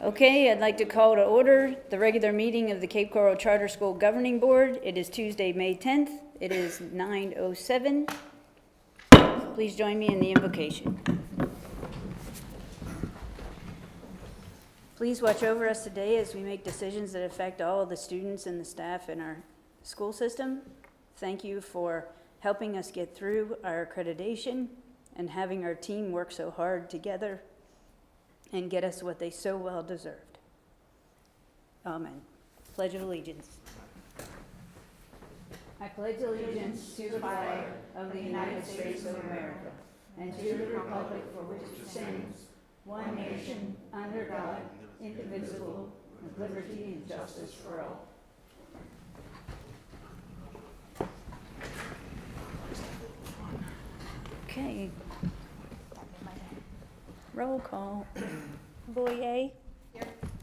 Okay, I'd like to call to order the regular meeting of the Cape Coral Charter School Governing Board. It is Tuesday, May 10th. It is 9:07. Please join me in the invocation. Please watch over us today as we make decisions that affect all of the students and the staff in our school system. Thank you for helping us get through our accreditation and having our team work so hard together and get us what they so well deserved. Amen. Pledge of Allegiance. I pledge allegiance to the flag of the United States of America and to the republic for which it stands, one nation, under God, indivisible, with liberty and justice for all. Okay. Roll call. Boyer. Here.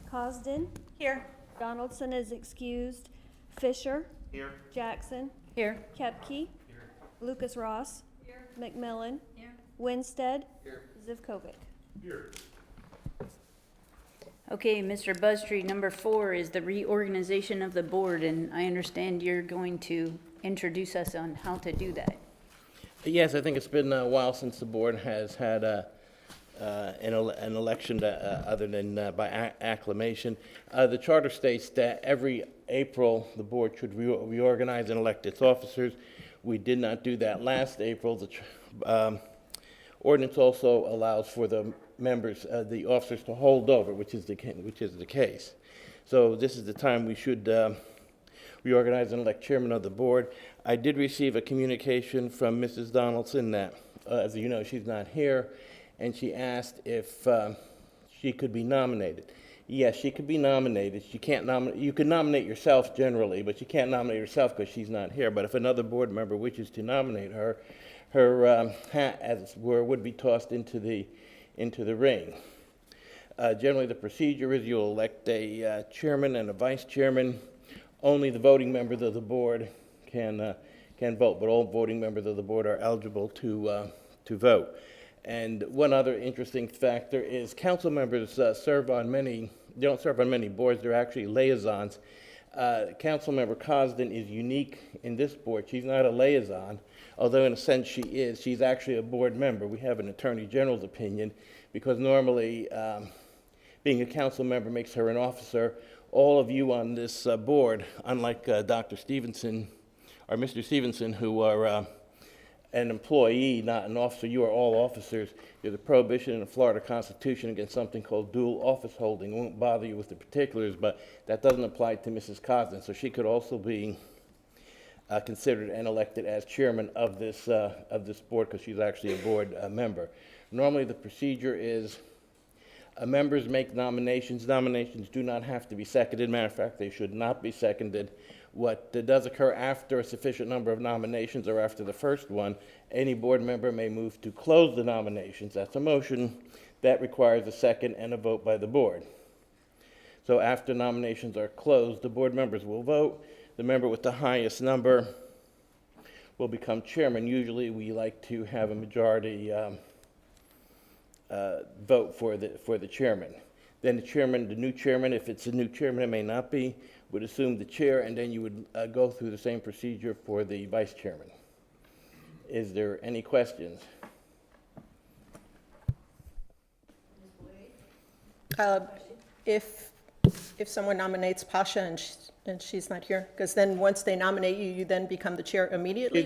Cosden. Here. Donaldson is excused. Fisher. Here. Jackson. Here. Kepke. Here. Lucas Ross. Here. McMillan. Here. Winstead. Here. Zivkovic. Here. Okay, Mr. Buzztree, number 4 is the reorganization of the board, and I understand you're going to introduce us on how to do that. Yes, I think it's been a while since the board has had an election other than by acclamation. The charter states that every April, the board should reorganize and elect its officers. We did not do that last April. The ordinance also allows for the members, the officers to hold over, which is the case. So this is the time we should reorganize and elect chairman of the board. I did receive a communication from Mrs. Donaldson that, as you know, she's not here, and she asked if she could be nominated. Yes, she could be nominated. She can't nominate. You can nominate yourself generally, but you can't nominate yourself because she's not here. But if another board member wishes to nominate her, her hat, as it were, would be tossed into the ring. Generally, the procedure is you'll elect a chairman and a vice chairman. Only the voting members of the board can vote, but all voting members of the board are eligible to vote. And one other interesting factor is council members they don't serve on many boards, they're actually liaisons. Councilmember Cosden is unique in this board. She's not a liaison, although in a sense she is. She's actually a board member. We have an attorney general's opinion because normally being a council member makes her an officer. All of you on this board, unlike Dr. Stevenson or Mr. Stevenson, who are an employee, not an officer, you are all officers. There's a prohibition in the Florida Constitution against something called dual office holding. I won't bother you with the particulars, but that doesn't apply to Mrs. Cosden. So she could also be considered and elected as chairman of this board because she's actually a board member. Normally the procedure is members make nominations. Nominations do not have to be seconded. Matter of fact, they should not be seconded. What does occur after a sufficient number of nominations or after the first one, any board member may move to close the nominations. That's a motion that requires a second and a vote by the board. So after nominations are closed, the board members will vote. The member with the highest number will become chairman. Usually we like to have a majority vote for the chairman. Then the new chairman, if it's a new chairman, it may not be, would assume the chair, and then you would go through the same procedure for the vice chairman. Is there any questions? If someone nominates Pasha and she's not here, because then once they nominate you, you then become the chair immediately?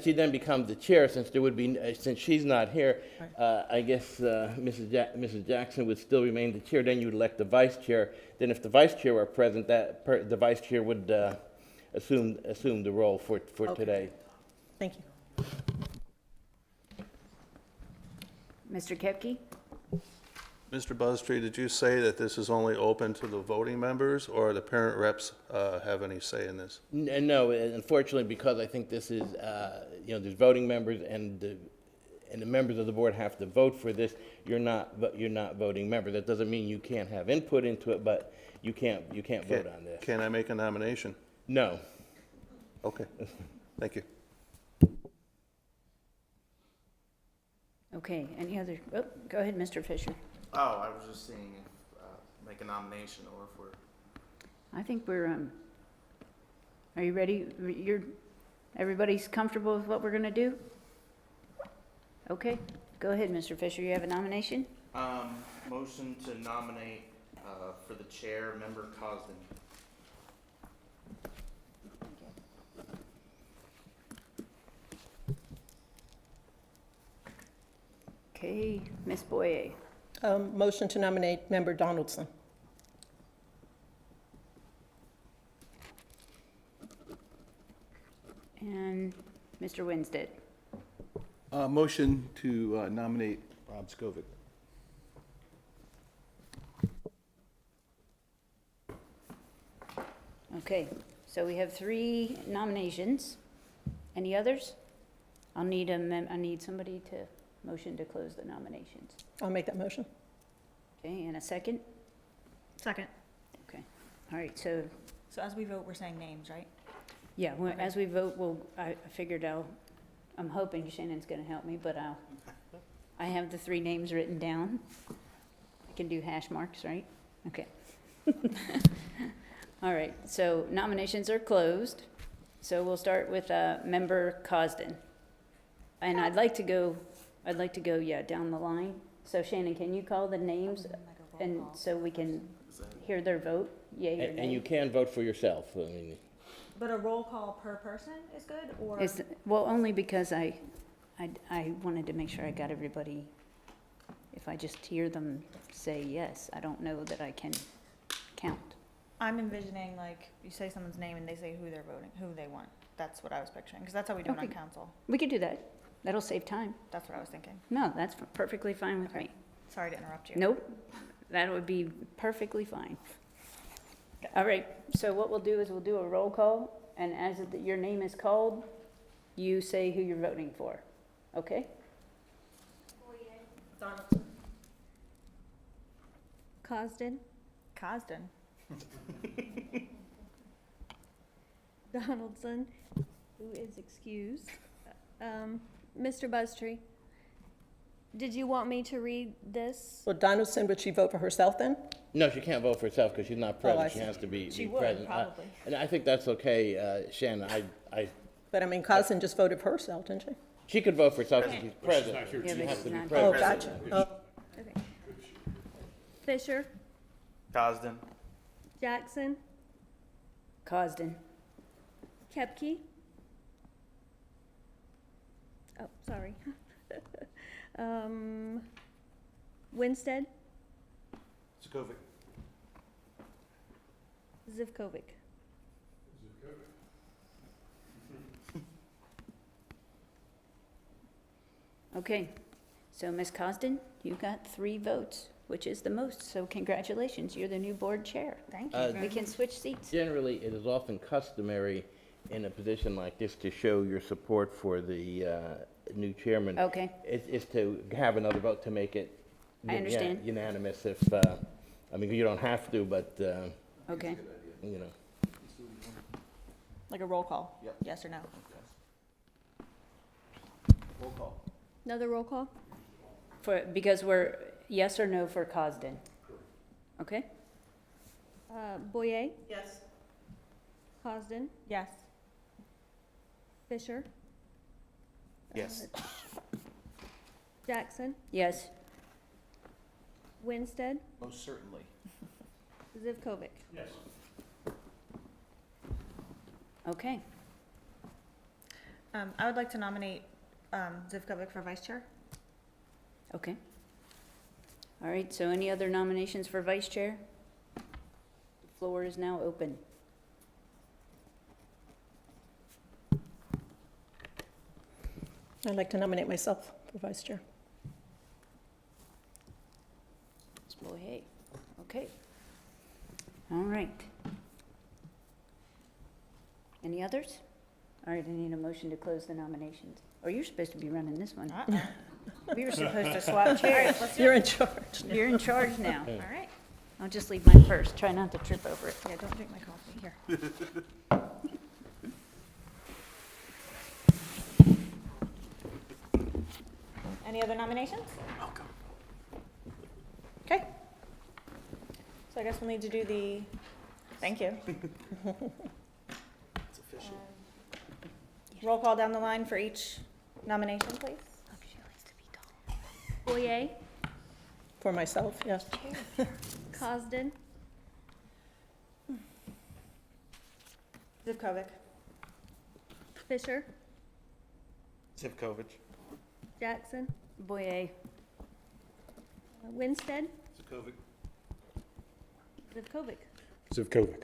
She then becomes the chair since there would be since she's not here. I guess Mrs. Jackson would still remain the chair. Then you would elect the vice chair. Then if the vice chair were present, the vice chair would assume the role for Okay. today. Thank you. Mr. Kepke? Mr. Buzztree, did you say that this is only open to the voting members, or the parent reps have any say in this? No, unfortunately, because I think this is, there's voting members and the members of the board have to vote for this. You're not voting members. That doesn't mean you can't have input into it, but you can't vote on this. Can I make a nomination? No. Okay, thank you. Okay, any other, go ahead, Mr. Fisher. Oh, I was just seeing if make a nomination or if we're. I think we're, are you ready? Everybody's comfortable with what we're gonna do? Okay, go ahead, Mr. Fisher, you have a nomination? Motion to nominate, for the chair, Member Cosden. Okay, Ms. Boyer. Motion to nominate Member Donaldson. And Mr. Winstead. Motion to nominate Rob Skovic. Okay, so we have 3 nominations. Any others? I need somebody to motion to close the nominations. I'll make that motion. Okay, and a second? Second. Okay, all right, so, So as we vote, we're saying names, right? yeah, as we vote, I figured I'm hoping Shannon's gonna help me, but I have the 3 names written down. I can do hash marks, right? Okay. All right, so nominations are closed. So we'll start with Member Cosden. And I'd like to go, yeah, down the line. So Shannon, can you call the names and so we can hear their vote, yea or nay? And you can vote for yourself, I mean, But a roll call per person is good, or? Well, only because I wanted to make sure I got everybody, if I just hear them say yes, I don't know that I can count. I'm envisioning, like, you say someone's name and they say who they're voting, who they want. That's what I was picturing, because that's how we do it on Okay. council. We could do that. That'll save time. That's what I was thinking. No, that's perfectly fine with Okay. me. Sorry to interrupt you. Nope, that would be perfectly fine. All right, so what we'll do is we'll do a roll call, and as your name is called, you say who you're voting for, okay? Cosden, Cosden. Donaldson, who is excused. Mr. Buzztree, did you want me to read this? Well, Donaldson, would she vote for herself then? no, she can't vote for herself because she's not Oh, I present. She see. has to be She be would, present. probably. And I think that's okay, Shannon. But I mean, Cosden just voted for herself, didn't she? She could vote for herself because she's present. Yeah, She but has she's to be not Oh, present. gotcha. Oh, Okay. Fisher, Cosden. Jackson, Cosden, Kepke. Oh, sorry. Winstead, Skovic. Zivkovic. okay. So Ms. Cosden, you got 3 votes, which is the most, so congratulations, you're the new board chair. Thank you. Uh, We can switch seats. Generally, it is often customary in a position like this to show your support for the new chairman. Okay, Is to have another vote to make it I understand. unanimous if, I mean, you don't have to, but, okay. you know. Like a roll call? Yep. Yes or no? Roll call. Another roll call? Because we're yes or no for Cosden? Okay? Boyer, Yes. Cosden, Yes. Fisher, Yes. Jackson, Yes. Winstead, Most certainly. Zivkovic. Okay. I would like to nominate, Zivkovic for vice chair. Okay. All right, so any other nominations for vice chair? The floor is now open. I'd like to nominate myself for vice chair. Ms. Boyer. Okay. All right. Any others? All right, I need a motion to close the nominations. Or you're supposed to be running this one. We were supposed to swap chairs. You're in charge. You're in charge now. All right. I'll just leave mine first. Try not to trip over it. Yeah, don't drink my coffee. Here. Any other nominations? Okay. So I guess we'll need to do the, thank you. It's official. Roll call down the line for each nomination, please. Boyer, For myself, yes. Cosden, Zivkovic. Fisher, Zivkovic. Jackson, Boyer. Winstead, Zukovic. Zivkovic. Zivkovic.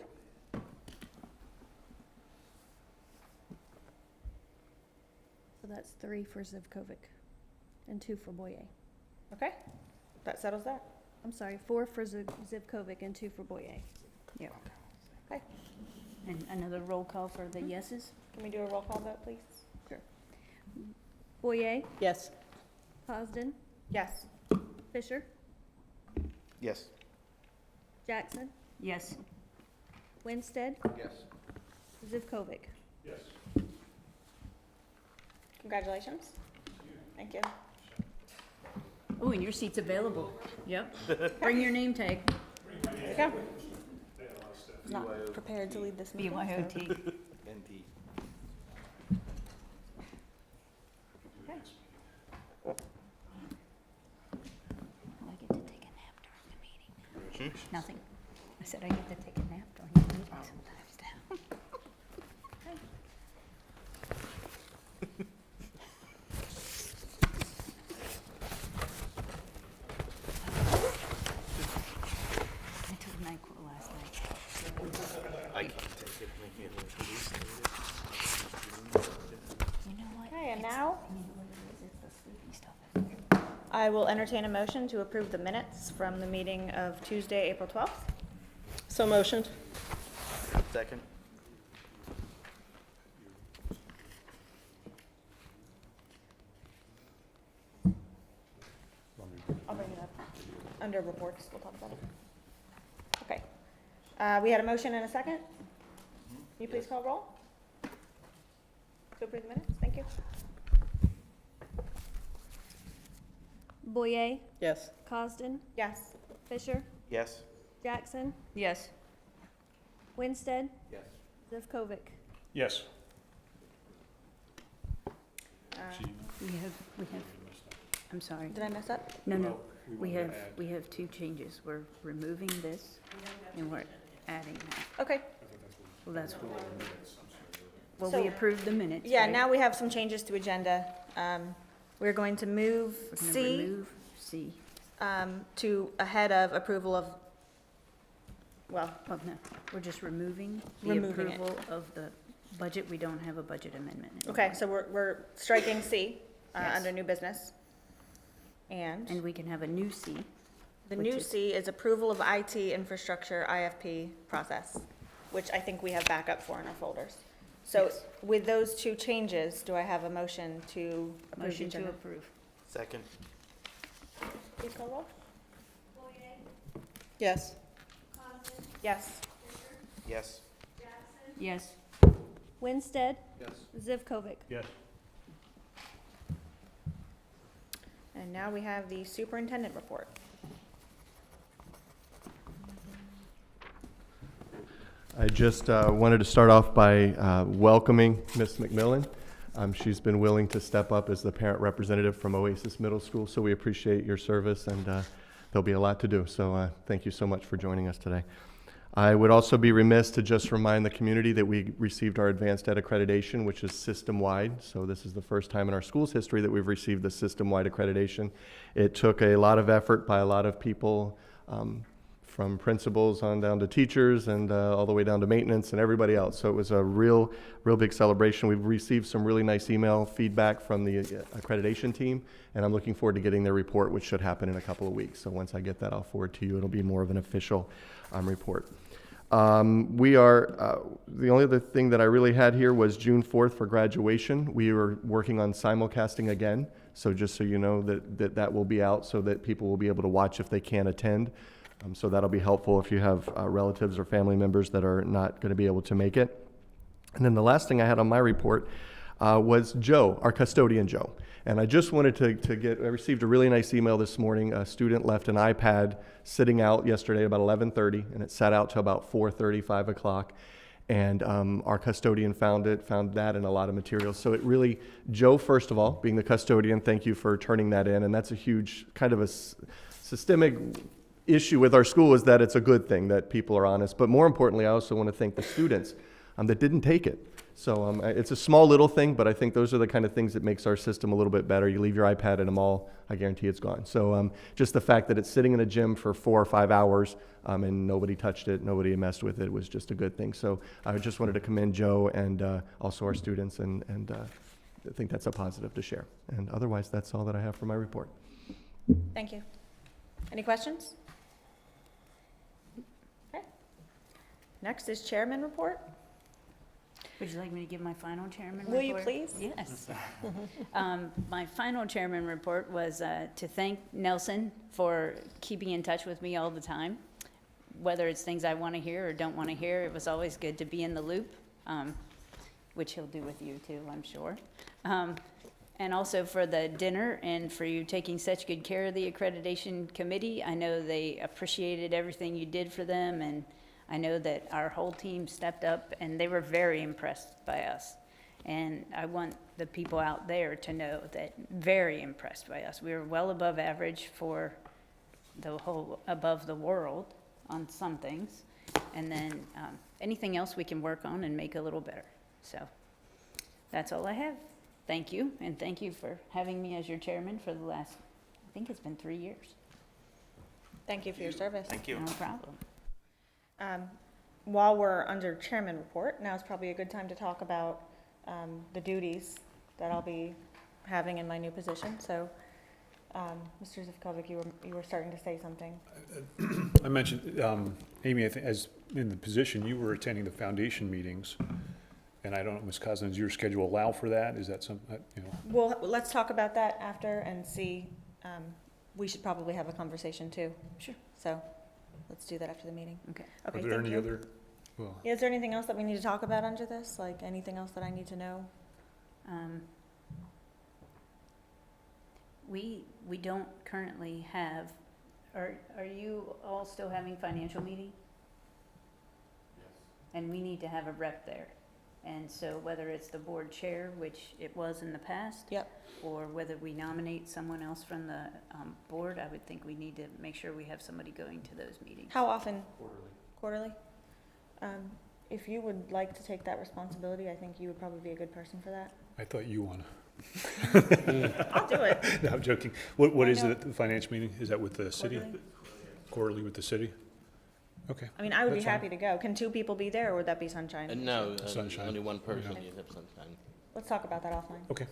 So that's 3 for Zivkovic and 2 for Boyer. Okay, that settles that. I'm sorry, 4 for Zivkovic and 2 for Boyer. Yeah. Okay, And another roll call for the yeses? can we do a roll call vote, please? Boyer, Yes. Cosden, Yes. Fisher, Yes. Jackson, Yes. Winstead, Yes. Zivkovic. Congratulations. Thank you. Oh, and your seat's available. Yep. Bring your name tag. There you go. Not prepared to lead this meeting. BYOT. ND. I get to take a nap during the meeting. Nothing. I said I get to take a nap during the meeting sometimes. I took NyQuil last night. I can't take it. You know what? Okay, and now You know what it is? It's the sleepy stuff. I will entertain a motion to approve the minutes from the meeting of Tuesday, April 12th. So motioned. Second. I'll bring it up. Under reports, we'll talk about it. Okay. We had a motion and a second. Can you please call roll? To approve the minutes, thank you. Boyer, Yes. Cosden, Yes. Fisher, Yes. Jackson, Yes. Winstead, Yes. Zivkovic. Yes. We have, I'm sorry. Did I mess up? No, we have two changes. We're removing this and we're adding that. Okay. Well, that's, well, So- we approved the minutes, Yeah, right? now we have some changes to agenda. We're going to move We're gonna C remove C. to ahead of approval of, well, Well, no, we're just removing the Removing it. approval of the budget. We don't have a budget amendment. okay, so we're striking C Yes. under new business. And And we can have a new C. the which new is- C is approval of IT infrastructure IFP process, which I think we have backup for in our folders. So Yes. with those two changes, do I have a motion to approve the Motion to agenda? approve. Second. Please call roll. Yes. Yes. Yes. Yes. Winstead, Yes. Zivkovic. Yes. And now we have the superintendent report. I just wanted to start off by welcoming Ms. McMillan. She's been willing to step up as the parent representative from Oasis Middle School, so we appreciate your service, and there'll be a lot to do. So thank you so much for joining us today. I would also be remiss to just remind the community that we received our advanced ed accreditation, which is system-wide. So this is the first time in our school's history that we've received the system-wide accreditation. It took a lot of effort by a lot of people, from principals on down to teachers and all the way down to maintenance and everybody else. So it was a real big celebration. We've received some really nice email feedback from the accreditation team, and I'm looking forward to getting their report, which should happen in a couple of weeks. So once I get that, I'll forward to you. It'll be more of an official report. We are, the only other thing that I really had here was June 4th for graduation. We are working on simulcasting again. So just so you know that will be out so that people will be able to watch if they can't attend. So that'll be helpful if you have relatives or family members that are not going to be able to make it. And then the last thing I had on my report was Joe, our custodian Joe. And I just wanted I received a really nice email this morning. A student left an iPad sitting out yesterday about 11:30, and it sat out till about 4:30, 5 o'clock. And our custodian found that and a lot of materials. So it really, Joe, first of all, being the custodian, thank you for turning that in. And that's a huge kind of a systemic issue with our school, is that it's a good thing that people are honest. But more importantly, I also want to thank the students that didn't take it. So it's a small little thing, but I think those are the kind of things that makes our system a little bit better. You leave your iPad in a mall, I guarantee it's gone. So just the fact that it's sitting in a gym for 4 or 5 hours and nobody touched it, nobody messed with it, was just a good thing. So I just wanted to commend Joe and also our students, and I think that's a positive to share. And otherwise, that's all that I have for my report. Thank you. Any questions? Okay. Next is chairman report. Would you like me to give my final chairman report? Will you please? Yes. My final chairman report was to thank Nelson for keeping in touch with me all the time. Whether it's things I want to hear or don't want to hear, it was always good to be in the loop, which he'll do with you too, I'm sure. And also for the dinner and for you taking such good care of the accreditation committee. I know they appreciated everything you did for them, and I know that our whole team stepped up, and they were very impressed by us. And I want the people out there to know that very impressed by us. We were well above average for the whole, above the world on some things. And then anything else we can work on and make a little better. So that's all I have. Thank you, and thank you for having me as your chairman for the last, I think it's been 3 years. Thank you for your service. Thank you. No problem. While we're under chairman report, now is probably a good time to talk about the duties that I'll be having in my new position. So, Mr. Zivkovic, you were starting to say something. I mentioned, Amy, I think as in the position, you were attending the foundation meetings. And I don't know, Ms. Cousins, your schedule allow for that? Is that something, you know? Well, let's talk about that after and see. We should probably have a conversation too. Sure. So let's do that after the meeting. Okay. Okay, Are there thank any you. other, well, Is there anything else that we need to talk about under this? Like anything else that I need to know? We don't currently have, are you all still having financial meeting? Yes. And we need to have a rep there. And so whether it's the board chair, which it was in the past. Yep. Or whether we nominate someone else from the board, I would think we need to make sure we have somebody going to those meetings. How often? Quarterly. If you would like to take that responsibility, I think you would probably be a good person for that. I thought you wanna. I'll do it. No, I'm joking. What is I it know. at the finance meeting? Is that with the city? Quarterly? Quarterly with the city? Okay. I mean, I would be That's fine. happy to go. Can 2 people be there, or would that be Sunshine? No, Sunshine. only one person, Okay. you have sunshine. Let's talk about that offline. Okay.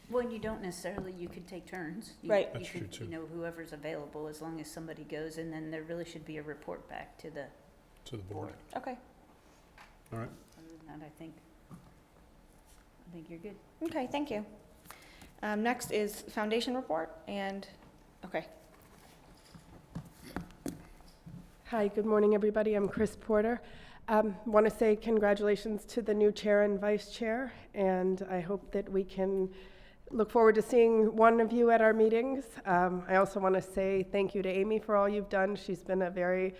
Well, you don't necessarily, you could take turns. Right. You That's true, could, too. you know, whoever's available, as long as somebody goes, and then there really should be a report back to the To the board. Okay. All right. Other than that, I think you're good. Okay, thank you. Next is foundation report, and, okay. Hi, good morning, everybody. I'm Chris Porter. Want to say congratulations to the new chair and vice chair, and I hope that we can look forward to seeing one of you at our meetings. I also want to say thank you to Amy for all you've done. She's been a very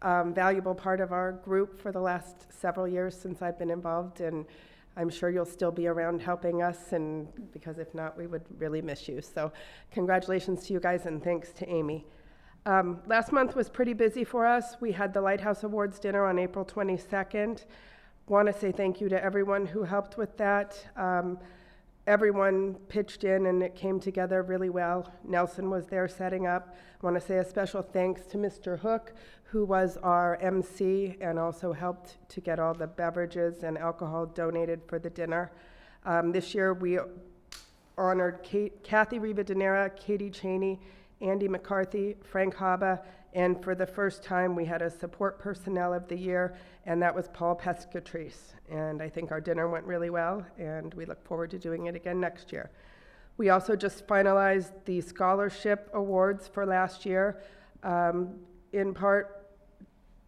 valuable part of our group for the last several years since I've been involved, and I'm sure you'll still be around helping us, and because if not, we would really miss you. So congratulations to you guys, and thanks to Amy. Last month was pretty busy for us. We had the Lighthouse Awards dinner on April 22nd. Want to say thank you to everyone who helped with that. Everyone pitched in and it came together really well. Nelson was there setting up. Want to say a special thanks to Mr. Hook, who was our MC and also helped to get all the beverages and alcohol donated for the dinner. This year we honored Kathy Rivadeneira, Katie Cheney, Andy McCarthy, Frank Haba, and for the first time we had a support personnel of the year, and that was Paul Pescatrice. And I think our dinner went really well, and we look forward to doing it again next year. We also just finalized the scholarship awards for last year, in part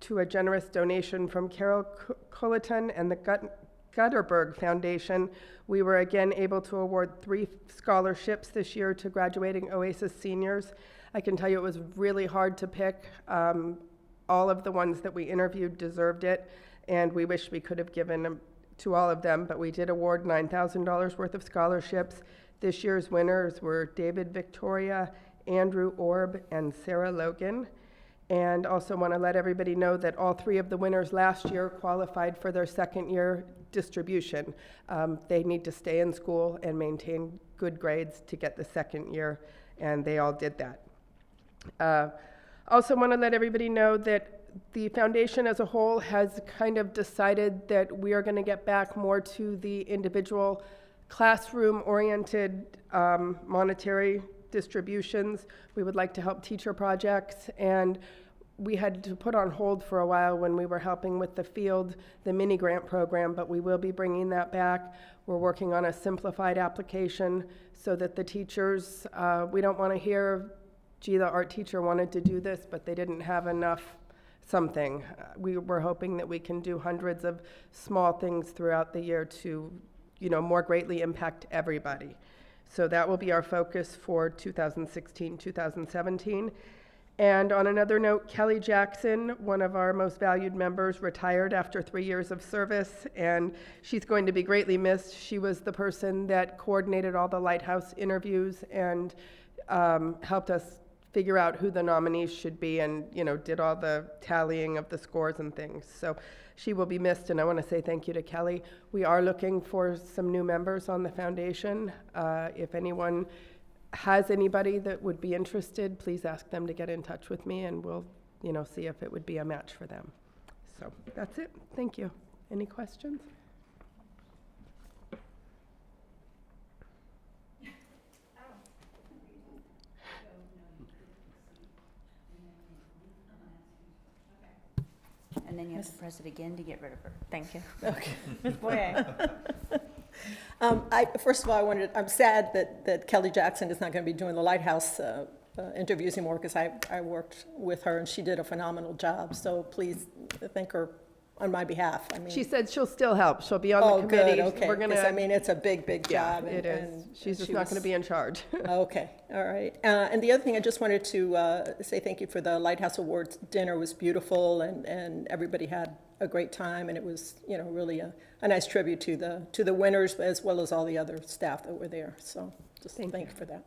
to a generous donation from Carol Culleton and the Scudderberg Foundation, we were again able to award 3 scholarships this year to graduating OASIS seniors. I can tell you it was really hard to pick. All of the ones that we interviewed deserved it, and we wish we could have given them to all of them, but we did award $9,000 worth of scholarships. This year's winners were David Victoria, Andrew Orb, and Sarah Logan. And also want to let everybody know that all 3 of the winners last year qualified for their second year distribution. They need to stay in school and maintain good grades to get the second year, and they all did that. Also want to let everybody know that the foundation as a whole has kind of decided that we are going to get back more to the individual classroom-oriented monetary distributions. We would like to help teacher projects, and we had to put on hold for a while when we were helping with the field, the mini grant program, but we will be bringing that back. We're working on a simplified application so that the teachers, we don't want to hear, gee, the art teacher wanted to do this, but they didn't have enough something. We were hoping that we can do hundreds of small things throughout the year to, more greatly impact everybody. So that will be our focus for 2016, 2017. And on another note, Kelly Jackson, one of our most valued members, retired after 3 years of service, and she's going to be greatly missed. She was the person that coordinated all the Lighthouse interviews and helped us figure out who the nominees should be and, did all the tallying of the scores and things. So she will be missed, and I want to say thank you to Kelly. We are looking for some new members on the foundation. If anyone has anybody that would be interested, please ask them to get in touch with me, and we'll, see if it would be a match for them. So that's it. Thank you. Any questions? And then you have to press it again to get rid of her. Thank you. Okay. Ms. Boyer. First of all, I'm sad that Kelly Jackson is not going to be doing the Lighthouse interviews anymore, because I worked with her and she did a phenomenal job. So please thank her on my behalf. She said she'll still help. She'll be on the committee. Good, okay. We're gonna. It's a big Yeah, job. it is. She's just not going to be in charge. Okay, all right. And the other thing, I just wanted to say thank you for the Lighthouse Awards dinner. It was beautiful, and everybody had a great time, and it was, really a nice tribute to the winners, as well as all the other staff that were there. So just thank you for that.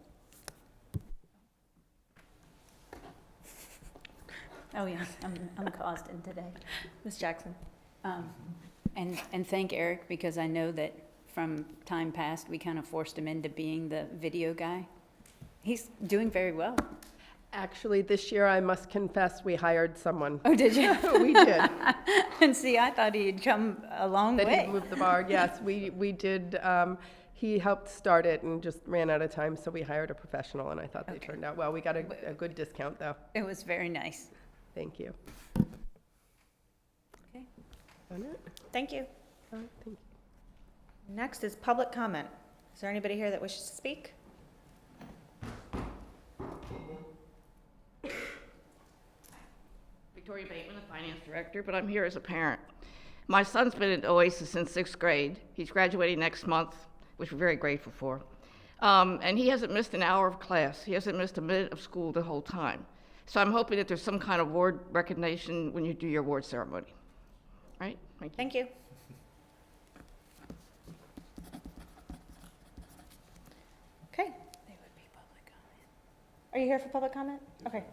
Oh, yeah, I'm caused in today. Ms. Jackson. And thank Eric, because I know that from time past, we kind of forced him into being the video guy. He's doing very well. Actually, this year, I must confess, we hired someone. Oh, did you? We did. And see, I thought he had come a long That way. he moved the bar. Yes, we did. He helped start it and just ran out of time, so we hired a professional, and I thought they turned out well. We got a good discount, though. It was very nice. Thank you. Okay. Done it? Thank you. Thank you. Next is public comment. Is there anybody here that wishes to speak? Victoria Bateman, the finance director, but I'm here as a parent. My son's been at OASIS since 6th grade. He's graduating next month, which we're very grateful for. And he hasn't missed an hour of class. He hasn't missed a minute of school the whole time. So I'm hoping that there's some kind of award recognition when you do your award ceremony. Right? Thank you. Thank you. Okay. They would be public comment. Are you here for public comment? Okay.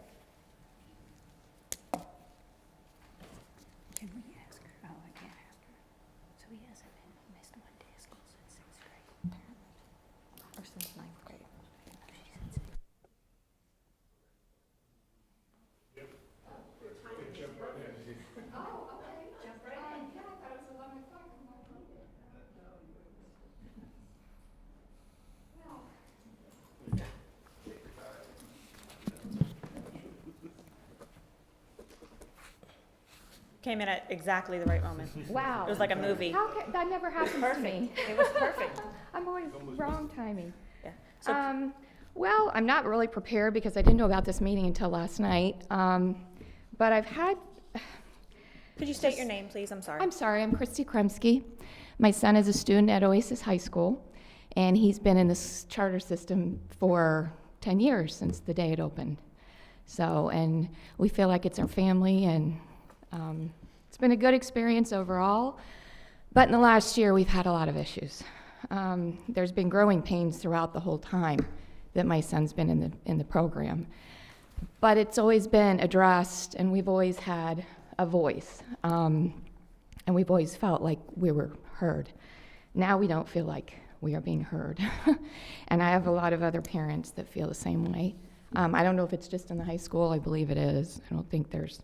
Can we ask her? Oh, I can't ask her. So he hasn't missed one day of school since 6th grade. Or since 9th grade. She said 6th. Came in at exactly the right moment. Wow. It was like a movie. How can, that never happens to me. It was perfect. I'm always wrong timing. Yeah. So Well, I'm not really prepared because I didn't know about this meeting until last night. But I've had, could you state your name, please? I'm sorry. I'm sorry, I'm Christy Kremski. My son is a student at Oasis High School, and he's been in this charter system for 10 years since the day it opened. So, and we feel like it's our family, and it's been a good experience overall. But in the last year, we've had a lot of issues. There's been growing pains throughout the whole time that my son's been in the program. But it's always been addressed, and we've always had a voice. And we've always felt like we were heard. Now we don't feel like we are being heard. And I have a lot of other parents that feel the same way. I don't know if it's just in the high school. I believe it is. I don't think there's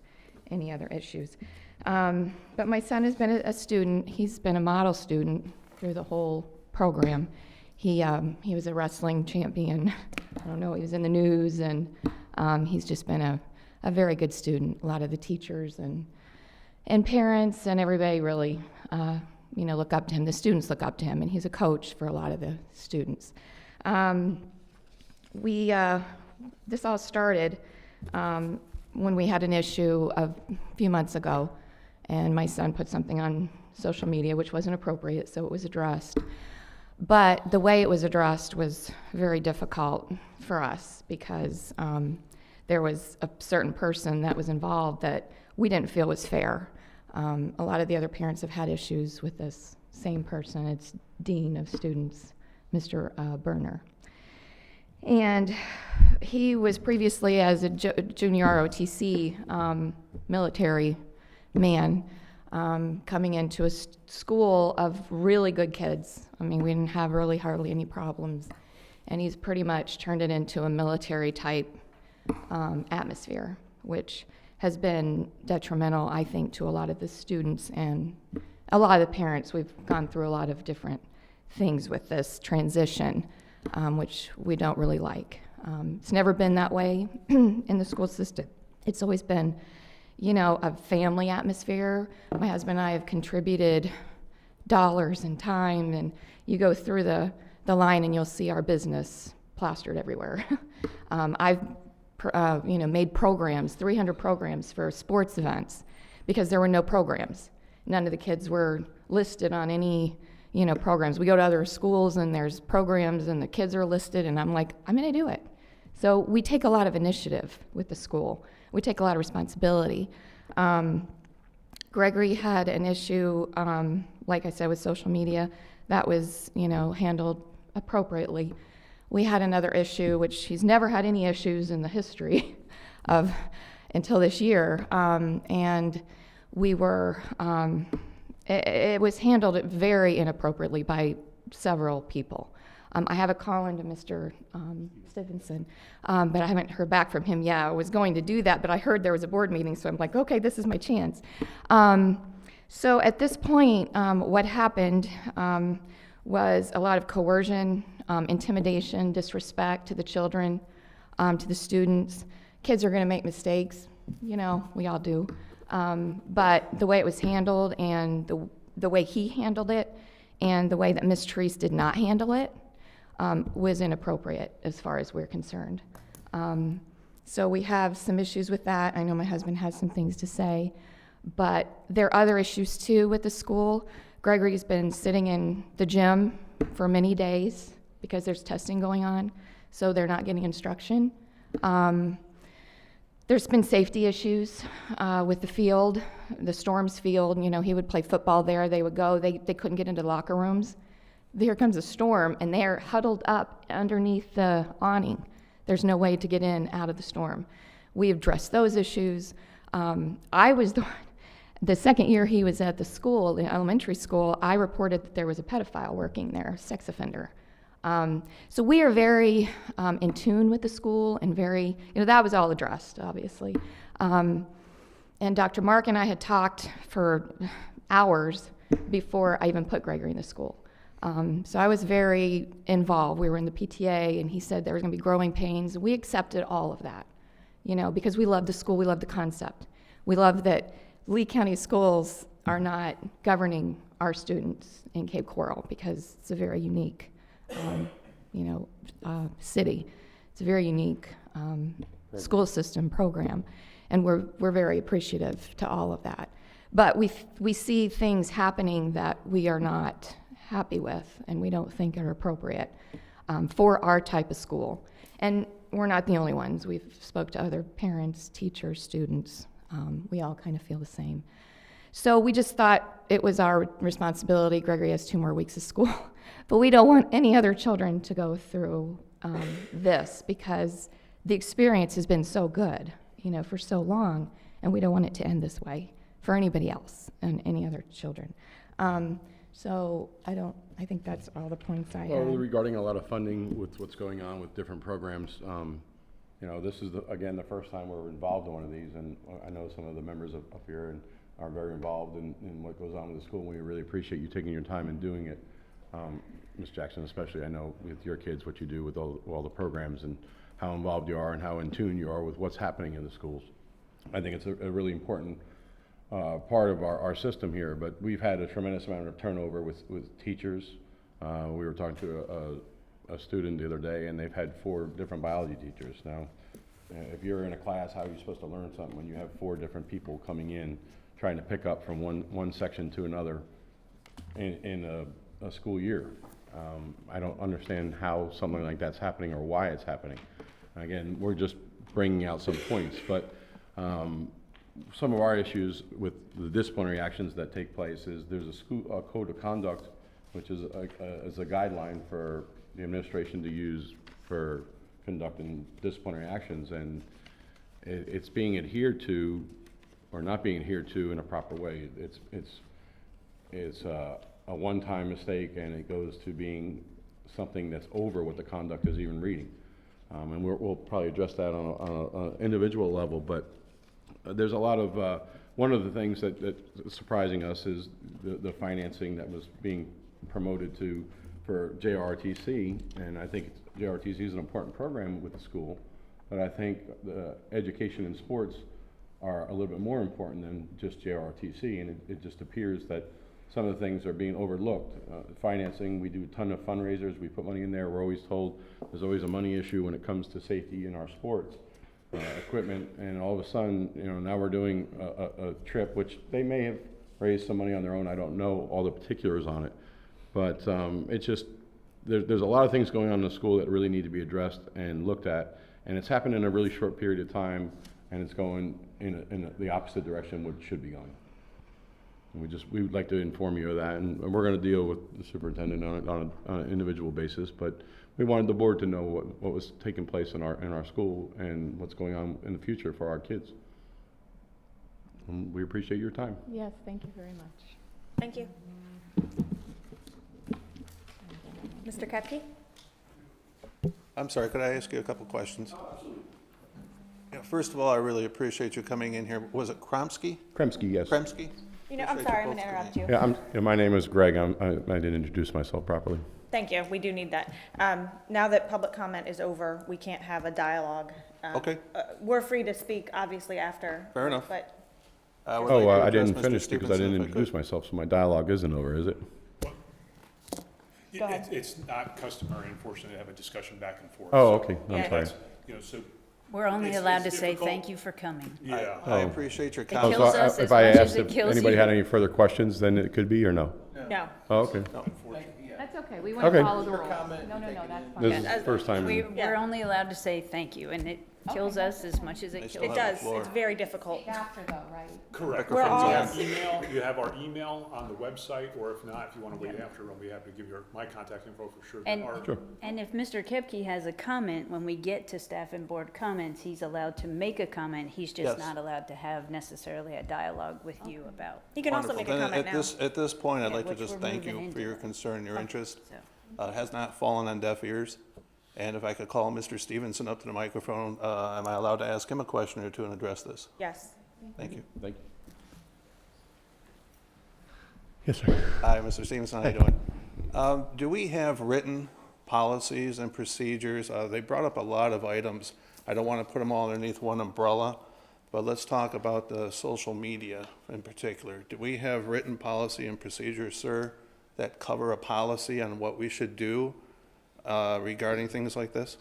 any other issues. But my son has been a student. He's been a model student through the whole program. He was a wrestling champion. I don't know, he was in the news, and he's just been a very good student. A lot of the teachers and parents and everybody really, look up to him. The students look up to him, and he's a coach for a lot of the students. This all started when we had an issue a few months ago, and my son put something on social media which wasn't appropriate, so it was addressed. But the way it was addressed was very difficult for us because there was a certain person that was involved that we didn't feel was fair. A lot of the other parents have had issues with this same person. It's Dean of Students, Mr. Berner. And he was previously, as a junior ROTC military man, coming into a school of really good kids. I mean, we didn't have really hardly any problems. And he's pretty much turned it into a military type atmosphere, which has been detrimental, I think, to a lot of the students and a lot of the parents. We've gone through a lot of different things with this transition, which we don't really like. It's never been that way in the school system. It's always been, a family atmosphere. My husband and I have contributed dollars and time, and you go through the line and you'll see our business plastered everywhere. I've made programs, 300 programs for sports events because there were no programs. None of the kids were listed on any, programs. We go to other schools and there's programs and the kids are listed, and I'm like, I'm gonna do it. So we take a lot of initiative with the school. We take a lot of responsibility. Gregory had an issue, like I said, with social media. That was, handled appropriately. We had another issue, which he's never had any issues in the history of until this year, and we were, it was handled very inappropriately by several people. I have a call into Mr. Stevenson, but I haven't heard back from him yet. I was going to do that, but I heard there was a board meeting, so I'm like, okay, this is my chance. So at this point, what happened was a lot of coercion, intimidation, disrespect to the children, to the students. Kids are going to make mistakes, we all do. But the way it was handled and the way he handled it and the way that Ms. Treese did not handle it was inappropriate as far as we're concerned. So we have some issues with that. I know my husband has some things to say, but there are other issues too with the school. Gregory's been sitting in the gym for many days because there's testing going on, so they're not getting instruction. There's been safety issues with the field, the Storms field. He would play football there. They would go. They couldn't get into locker rooms. Here comes a storm, and they're huddled up underneath the awning. There's no way to get in out of the storm. We addressed those issues. I was the second year he was at the school, the elementary school, I reported that there was a pedophile working there, a sex offender. So we are very in tune with the school and very, that was all addressed, obviously. And Dr. Mark and I had talked for hours before I even put Gregory in the school. So I was very involved. We were in the PTA, and he said there was going to be growing pains. We accepted all of that, because we love the school, we love the concept. We love that Lee County schools are not governing our students in Cape Coral because it's a very unique city. It's a very unique school system program, and we're very appreciative to all of that. But we see things happening that we are not happy with and we don't think are appropriate for our type of school. And we're not the only ones. We've spoke to other parents, teachers, students. We all kind of feel the same. So we just thought it was our responsibility. Gregory has 2 more weeks of school, but we don't want any other children to go through this because the experience has been so good, for so long, and we don't want it to end this way for anybody else and any other children. So I think that's all the points I Well, had. regarding a lot of funding with what's going on with different programs, this is, again, the first time we're involved in one of these, and I know some of the members up here and are very involved in what goes on with the school, and we really appreciate you taking your time and doing it. Ms. Jackson, especially, I know with your kids, what you do with all the programs and how involved you are and how in tune you are with what's happening in the schools. I think it's a really important part of our system here, but we've had a tremendous amount of turnover with teachers. We were talking to a student the other day, and they've had 4 different biology teachers. Now, if you're in a class, how are you supposed to learn something when you have 4 different people coming in trying to pick up from one section to another in a school year? I don't understand how something like that's happening or why it's happening. Again, we're just bringing out some points, but some of our issues with the disciplinary actions that take place is there's a code of conduct, which is a guideline for the administration to use for conducting disciplinary actions, and it's being adhered to or not being adhered to in a proper way. It's a one-time mistake, and it goes to being something that's over what the conduct is even reading. And we'll probably address that on an individual level, but there's a lot of, one of the things that's surprising us is the financing that was being promoted for JROTC, and I think JROTC is an important program with the school, but I think the education and sports are a little bit more important than just JROTC, and it just appears that some of the things are being overlooked. Financing, we do a ton of fundraisers, we put money in there, we're always told there's always a money issue when it comes to safety in our sports. Equipment, and all of a sudden, now we're doing a trip, which they may have raised some money on their own. I don't know all the particulars on it, but it's just there's a lot of things going on in the school that really need to be addressed and looked at, and it's happened in a really short period of time, and it's going in the opposite direction what it should be going. And we would like to inform you of that, and we're going to deal with the superintendent on an individual basis, but we wanted the board to know what was taking place in our school and what's going on in the future for our kids. And we appreciate your time. Yes, thank you very much. Thank you. Mr. Kepke? I'm sorry, could I ask you a couple questions? First of all, I really appreciate you coming in here. Was it Kremski? Kremski, yes. Kremski? I'm sorry, I'm going to interrupt you. Yeah, my name is Greg. I didn't introduce myself properly. Thank you, we do need that. Now that public comment is over, we can't have a dialogue. Okay. We're free to speak, obviously, after. Fair enough. But I didn't finish because I didn't introduce myself, so my dialogue isn't over, is it? Go ahead. It's not customary, unfortunately, to have a discussion back and forth. Oh, So okay, I'm Yeah. sorry. that's, so, We're only It's- allowed to it's say difficult. thank you for coming. yeah. I appreciate your It comments. kills us if as I much as asked it if kills anybody you. had any further questions, then it could be, or no? No. Oh, okay. That's okay, we want to Okay. follow the rules. No, that's fine. This is the first time. We're only allowed to say thank you, and it kills us as much as it They still kills It have us. the does, floor. it's very difficult. After though, right? Correct. We're all- You have our email on the website, or if not, if you want to wait after, I'll be happy to give you my contact info for sure. And, Our- and if Mr. Kipke has a comment, when we get to staff and board comments, he's allowed to make a comment. He's just Yes. not allowed to have necessarily a dialogue with you about. You can also make a Wonderful. comment Then now. at this point, I'd Yeah, like to which just we're thank moving you for into your that. concern, your interest. So, It has not fallen on deaf ears. And if I could call Mr. Stevenson up to the microphone, am I allowed to ask him a question or two and address this? Yes. Thank you. Thank you. Yes, sir. Hi, Mr. Stevenson, how you doing? Do we have written policies and procedures? They brought up a lot of items. I don't want to put them all underneath one umbrella, but let's talk about the social media in particular. Do we have written policy and procedures, sir, that cover a policy on what we should do regarding things like this?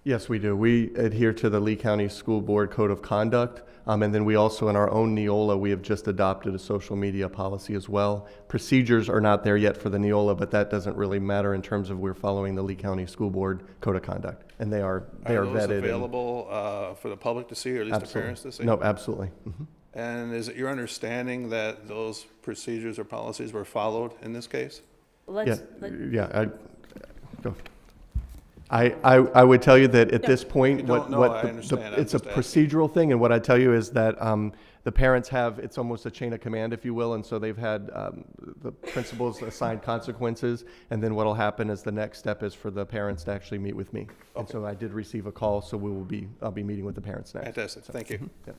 Yes, we do. We adhere to the Lee County School Board Code of Conduct. And then we also, in our own Neola, we have just adopted a social media policy as well. Procedures are not there yet for the Neola, but that doesn't really matter in terms of we're following the Lee County School Board Code of Conduct. And they are vetted. Are those and- available for the public to see, or at least the Absolutely. parents to see? No, absolutely. Mhm. And is it your understanding that those procedures or policies were followed in this case? Yeah, go. I would tell you that at this point, You don't know, I understand. I'm it's a just asking. procedural thing, and what I tell you is that the parents have, it's almost a chain of command, if you will, and so they've had the principals assign consequences, and then what'll happen is the next step is for the parents to actually meet with me. And so I did receive a call, so I'll be meeting with the parents next. Fantastic, thank you. Yep.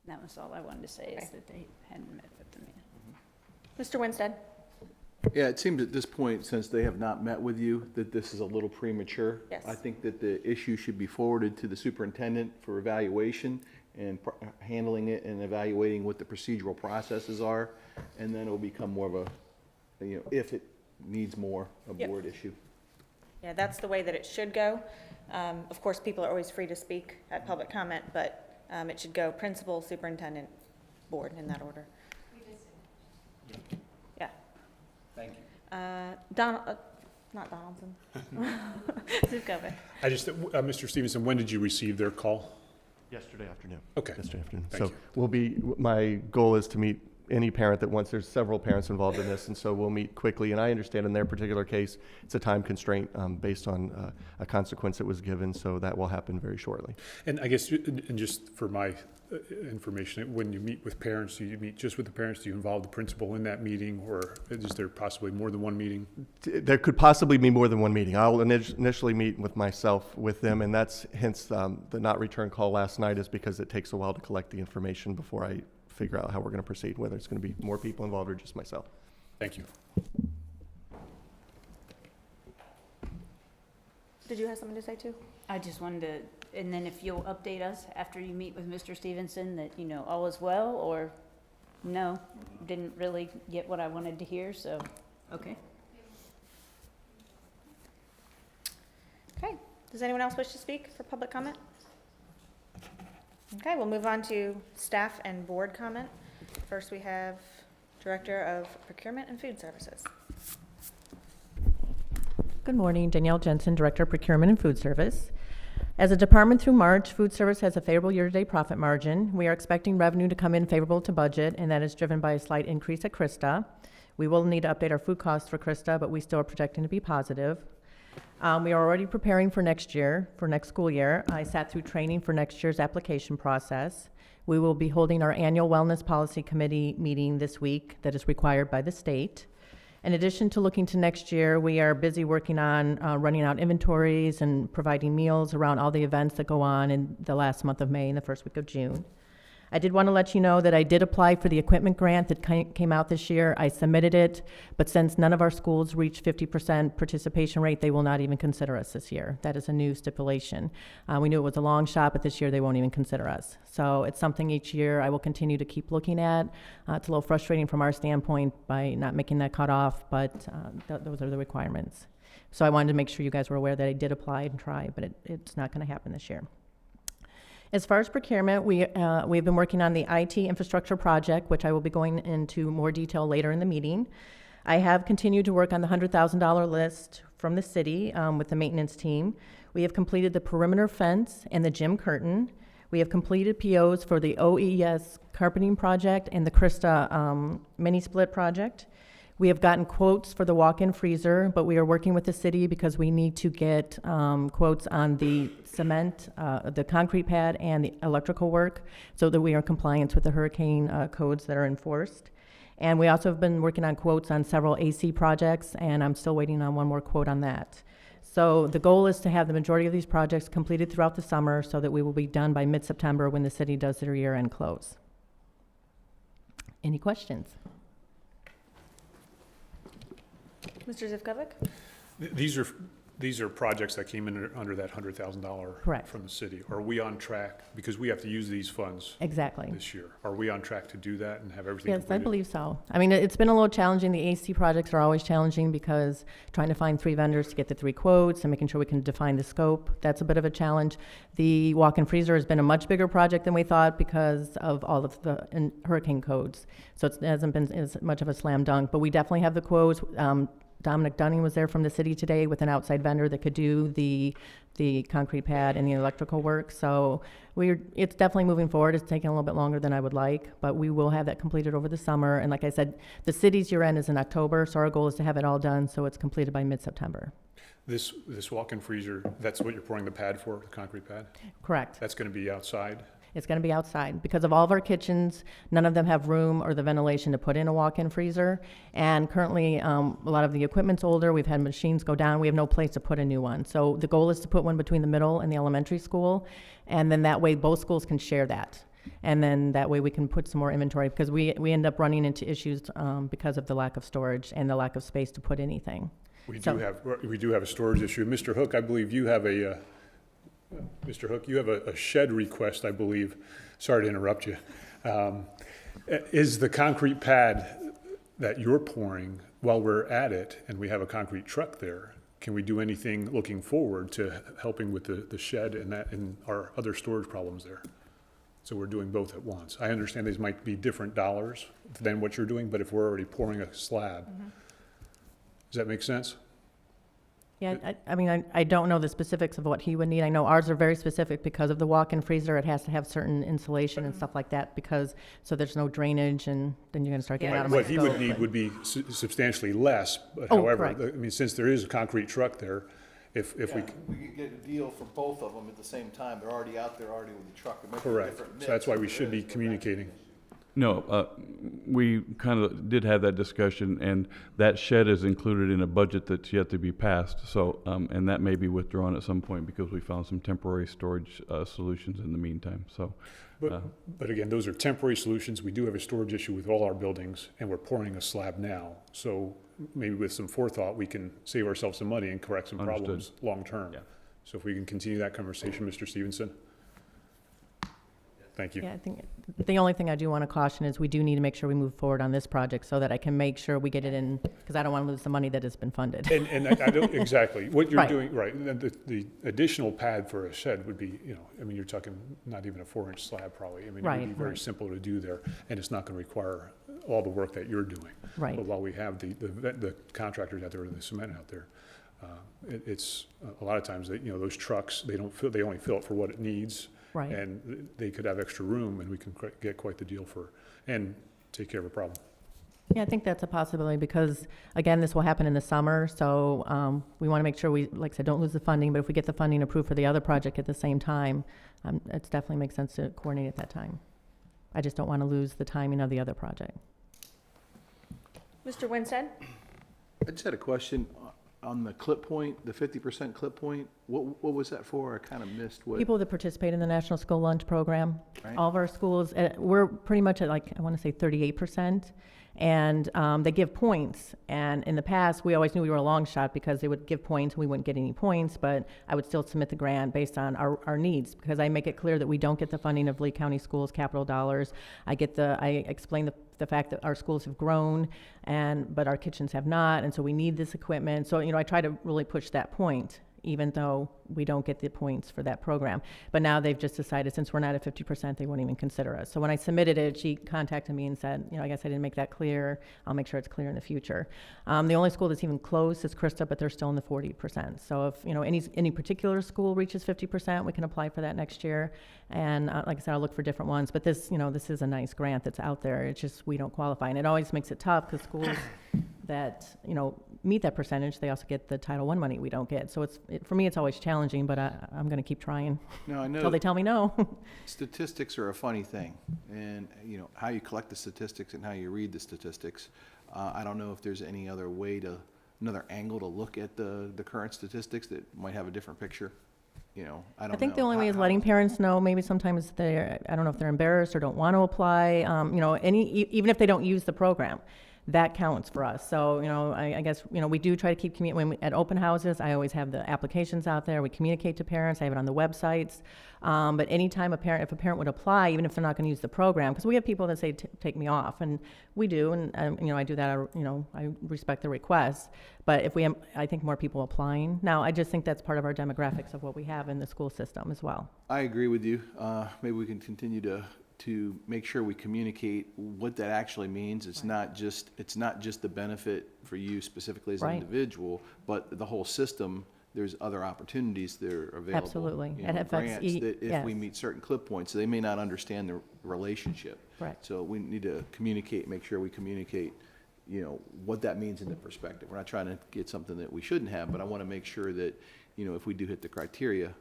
That was all I wanted to say, is that they hadn't met with them yet. Mr. Winstead? Yeah, it seems at this point, since they have not met with you, that this is a little premature. Yes. I think that the issue should be forwarded to the superintendent for evaluation and handling it and evaluating what the procedural processes are. And then it'll become more of a, if it needs more, a Yep. board issue. Yeah, that's the way that it should go. Of course, people are always free to speak at public comment, but it should go principal, superintendent, board, in that order. Yeah. Thank you. Not Donaldson. Zivkovic. Mr. Stevenson, when did you receive their call? Yesterday afternoon. Okay. Yesterday afternoon. Thank So you. my goal is to meet any parent that wants, there's several parents involved in this, and so we'll meet quickly. And I understand in their particular case, it's a time constraint based on a consequence that was given, so that will happen very shortly. And I guess, and just for my information, when you meet with parents, do you meet just with the parents? Do you involve the principal in that meeting, or is there possibly more than one meeting? There could possibly be more than one meeting. I'll initially meet with myself with them, and that's hence the not return call last night is because it takes a while to collect the information before I figure out how we're going to proceed, whether it's going to be more people involved or just myself. Thank you. Did you have something to say too? I just wanted to, and then if you'll update us after you meet with Mr. Stevenson that, all is well, or no, didn't really get what I wanted to hear, so, okay. Okay. Does anyone else wish to speak for public comment? Okay, we'll move on to staff and board comment. First, we have Director of Procurement and Food Services. Good morning, Danielle Jensen, Director of Procurement and Food Service. As a department through March, food service has a favorable year-to-date profit margin. We are expecting revenue to come in favorable to budget, and that is driven by a slight increase at Krista. We will need to update our food costs for Krista, but we still are projecting to be positive. We are already preparing for next year, for next school year. I sat through training for next year's application process. We will be holding our annual Wellness Policy Committee meeting this week that is required by the state. In addition to looking to next year, we are busy working on running out inventories and providing meals around all the events that go on in the last month of May and the first week of June. I did want to let you know that I did apply for the equipment grant that came out this year. I submitted it, but since none of our schools reached 50% participation rate, they will not even consider us this year. That is a new stipulation. We knew it was a long shot, but this year they won't even consider us. So it's something each year I will continue to keep looking at. It's a little frustrating from our standpoint by not making that cutoff, but those are the requirements. So I wanted to make sure you guys were aware that I did apply and try, but it's not going to happen this year. As far as procurement, we've been working on the IT infrastructure project, which I will be going into more detail later in the meeting. I have continued to work on the $100,000 list from the city with the maintenance team. We have completed the perimeter fence and the gym curtain. We have completed POs for the OES carpeting project and the Krista mini split project. We have gotten quotes for the walk-in freezer, but we are working with the city because we need to get quotes on the cement, the concrete pad, and the electrical work so that we are in compliance with the hurricane codes that are enforced. And we also have been working on quotes on several AC projects, and I'm still waiting on one more quote on that. So the goal is to have the majority of these projects completed throughout the summer so that we will be done by mid-September when the city does their year-end close. Any questions? Mr. Zivkovic? These are These are projects that came in under that $100,000. Correct. From the city. Are we on track, because we have to use these funds Exactly. this year? Are we on track to do that and have everything Yes, I completed? believe so. I mean, it's been a little challenging. The AC projects are always challenging because trying to find 3 vendors to get the 3 quotes and making sure we can define the scope, that's a bit of a challenge. The walk-in freezer has been a much bigger project than we thought because of all of the hurricane codes. So it hasn't been as much of a slam dunk, but we definitely have the quotes. Dominic Dunning was there from the city today with an outside vendor that could do the concrete pad and the electrical work. So it's definitely moving forward. It's taking a little bit longer than I would like, but we will have that completed over the summer. And like I said, the city's year end is in October, so our goal is to have it all done so it's completed by mid-September. This walk-in freezer, that's what you're pouring the pad for, the concrete pad? Correct. That's going to be outside? It's going to be outside because of all of our kitchens. None of them have room or the ventilation to put in a walk-in freezer. And currently, a lot of the equipment's older. We've had machines go down. We have no place to put a new one. So the goal is to put one between the middle and the elementary school. And then that way, both schools can share that. And then that way we can put some more inventory because we end up running into issues because of the lack of storage and the lack of space to put anything. We do have a storage issue. Mr. Hook, I believe you have Mr. Hook, you have a shed request, I believe. Sorry to interrupt you. Is the concrete pad that you're pouring, while we're at it, and we have a concrete truck there, can we do anything looking forward to helping with the shed and our other storage problems there? So we're doing both at once. I understand these might be different dollars than what you're doing, but if we're already pouring a slab, does that make sense? Yeah, I mean, I don't know the specifics of what he would need. I know ours are very specific because of the walk-in freezer. It has to have certain insulation and stuff like that so there's no drainage and then you're going to start getting out of my What he would scope, need but- would be substantially less, but Oh, however, correct. I mean, since there is a concrete truck there, if we, We could get a deal for both of them at the same time. They're already out there already with the truck. It might be a correct. different So that's mix, why but we there should be is, but communicating. No, we kind of did have that discussion, and that shed is included in a budget that's yet to be passed. So, and that may be withdrawn at some point because we found some temporary storage solutions in the meantime. So, But again, those are temporary solutions. We do have a storage issue with all our buildings, and we're pouring a slab now. So maybe with some forethought, we can save ourselves some money and correct some Understood. problems long-term. Yeah. So if we can continue that conversation, Mr. Stevenson? Thank you. Yeah, I think the only thing I do want to caution is we do need to make sure we move forward on this project so that I can make sure we get it in, because I don't want to lose the money that has been funded. And I don't, exactly, what you're Right. doing, right, and the additional pad for a shed would be, I mean, you're talking not even a 4-inch slab probably. I mean, it would be Right, very right. simple to do there, and it's not going to require all the work that you're doing. Right. But while we have the contractors out there, and the cement out there, it's, a lot of times, those trucks, they only fill it for what it needs. Right. And they could have extra room, and we can get quite the deal and take care of a problem. Yeah, I think that's a possibility because, again, this will happen in the summer. So we want to make sure we, like I said, don't lose the funding. But if we get the funding approved for the other project at the same time, it definitely makes sense to coordinate at that time. I just don't want to lose the timing of the other project. Mr. Winstead? I just had a question on the clip point, the 50% clip point. What was that for? I kind of missed what. People that participate in the National School Lunch Program, Right. all of our schools, we're pretty much at I want to say 38%. And they give points. And in the past, we always knew we were a long shot because they would give points and we wouldn't get any points, but I would still submit the grant based on our needs because I make it clear that we don't get the funding of Lee County Schools capital dollars. I explain the fact that our schools have grown but our kitchens have not, and so we need this equipment. So, I try to really push that point, even though we don't get the points for that program. But now they've just decided, since we're not at 50%, they won't even consider us. So when I submitted it, she contacted me and said, I guess I didn't make that clear. I'll make sure it's clear in the future. The only school that's even close is Christa, but they're still in the 40%. So if, any particular school reaches 50%, we can apply for that next year. And like I said, I'll look for different ones. But this, this is a nice grant that's out there. It's just we don't qualify. And it always makes it tough because schools that, meet that percentage, they also get the Title I money we don't get. So for me, it's always challenging, but I'm going to keep trying No, I know. until they tell me no. Statistics are a funny thing, and how you collect the statistics and how you read the statistics. I don't know if there's any other another angle to look at the current statistics that might have a different picture. I don't know. I think the only way is letting parents know. Maybe sometimes I don't know if they're embarrassed or don't want to apply. Even if they don't use the program, that counts for us. So, I guess, we do try to keep, at open houses, I always have the applications out there. We communicate to parents. I have it on the websites. But anytime if a parent would apply, even if they're not going to use the program, because we have people that say, take me off, and we do, and, I do that, I respect the request. But if I think more people applying. Now, I just think that's part of our demographics of what we have in the school system as well. I agree with you. Maybe we can continue to make sure we communicate what that actually means. It's not just the benefit for you specifically as an Right. individual, but the whole system. There's other opportunities that are available. Absolutely. You It know, affects grants that if we yes. meet certain clip points, they may not understand the relationship. Correct. So we need to communicate, make sure we communicate, what that means in the perspective. We're not trying to get something that we shouldn't have, but I want to make sure that, if we do hit the criteria,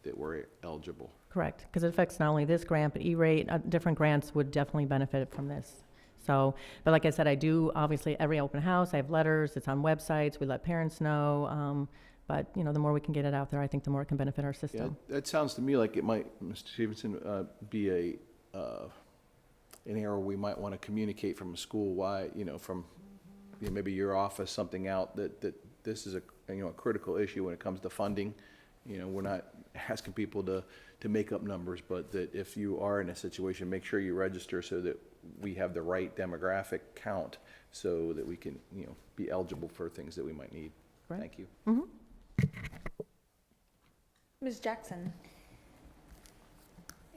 that we're eligible. Correct, because it affects not only this grant, but E-rate, different grants would definitely benefit from this. So, but like I said, I do, obviously, every open house, I have letters, it's on websites, we let parents know. But, the more we can get it out there, I think the more it can benefit our Yeah, system. that sounds to me like it might, Mr. Stevenson, be an area we might want to communicate from a school why, from maybe your office, something out that this is a critical issue when it comes to funding. We're not asking people to make up numbers, but that if you are in a situation, make sure you register so that we have the right demographic count so that we can, be eligible for things that we might need. Right. Thank you. Mm-hmm. Ms. Jackson?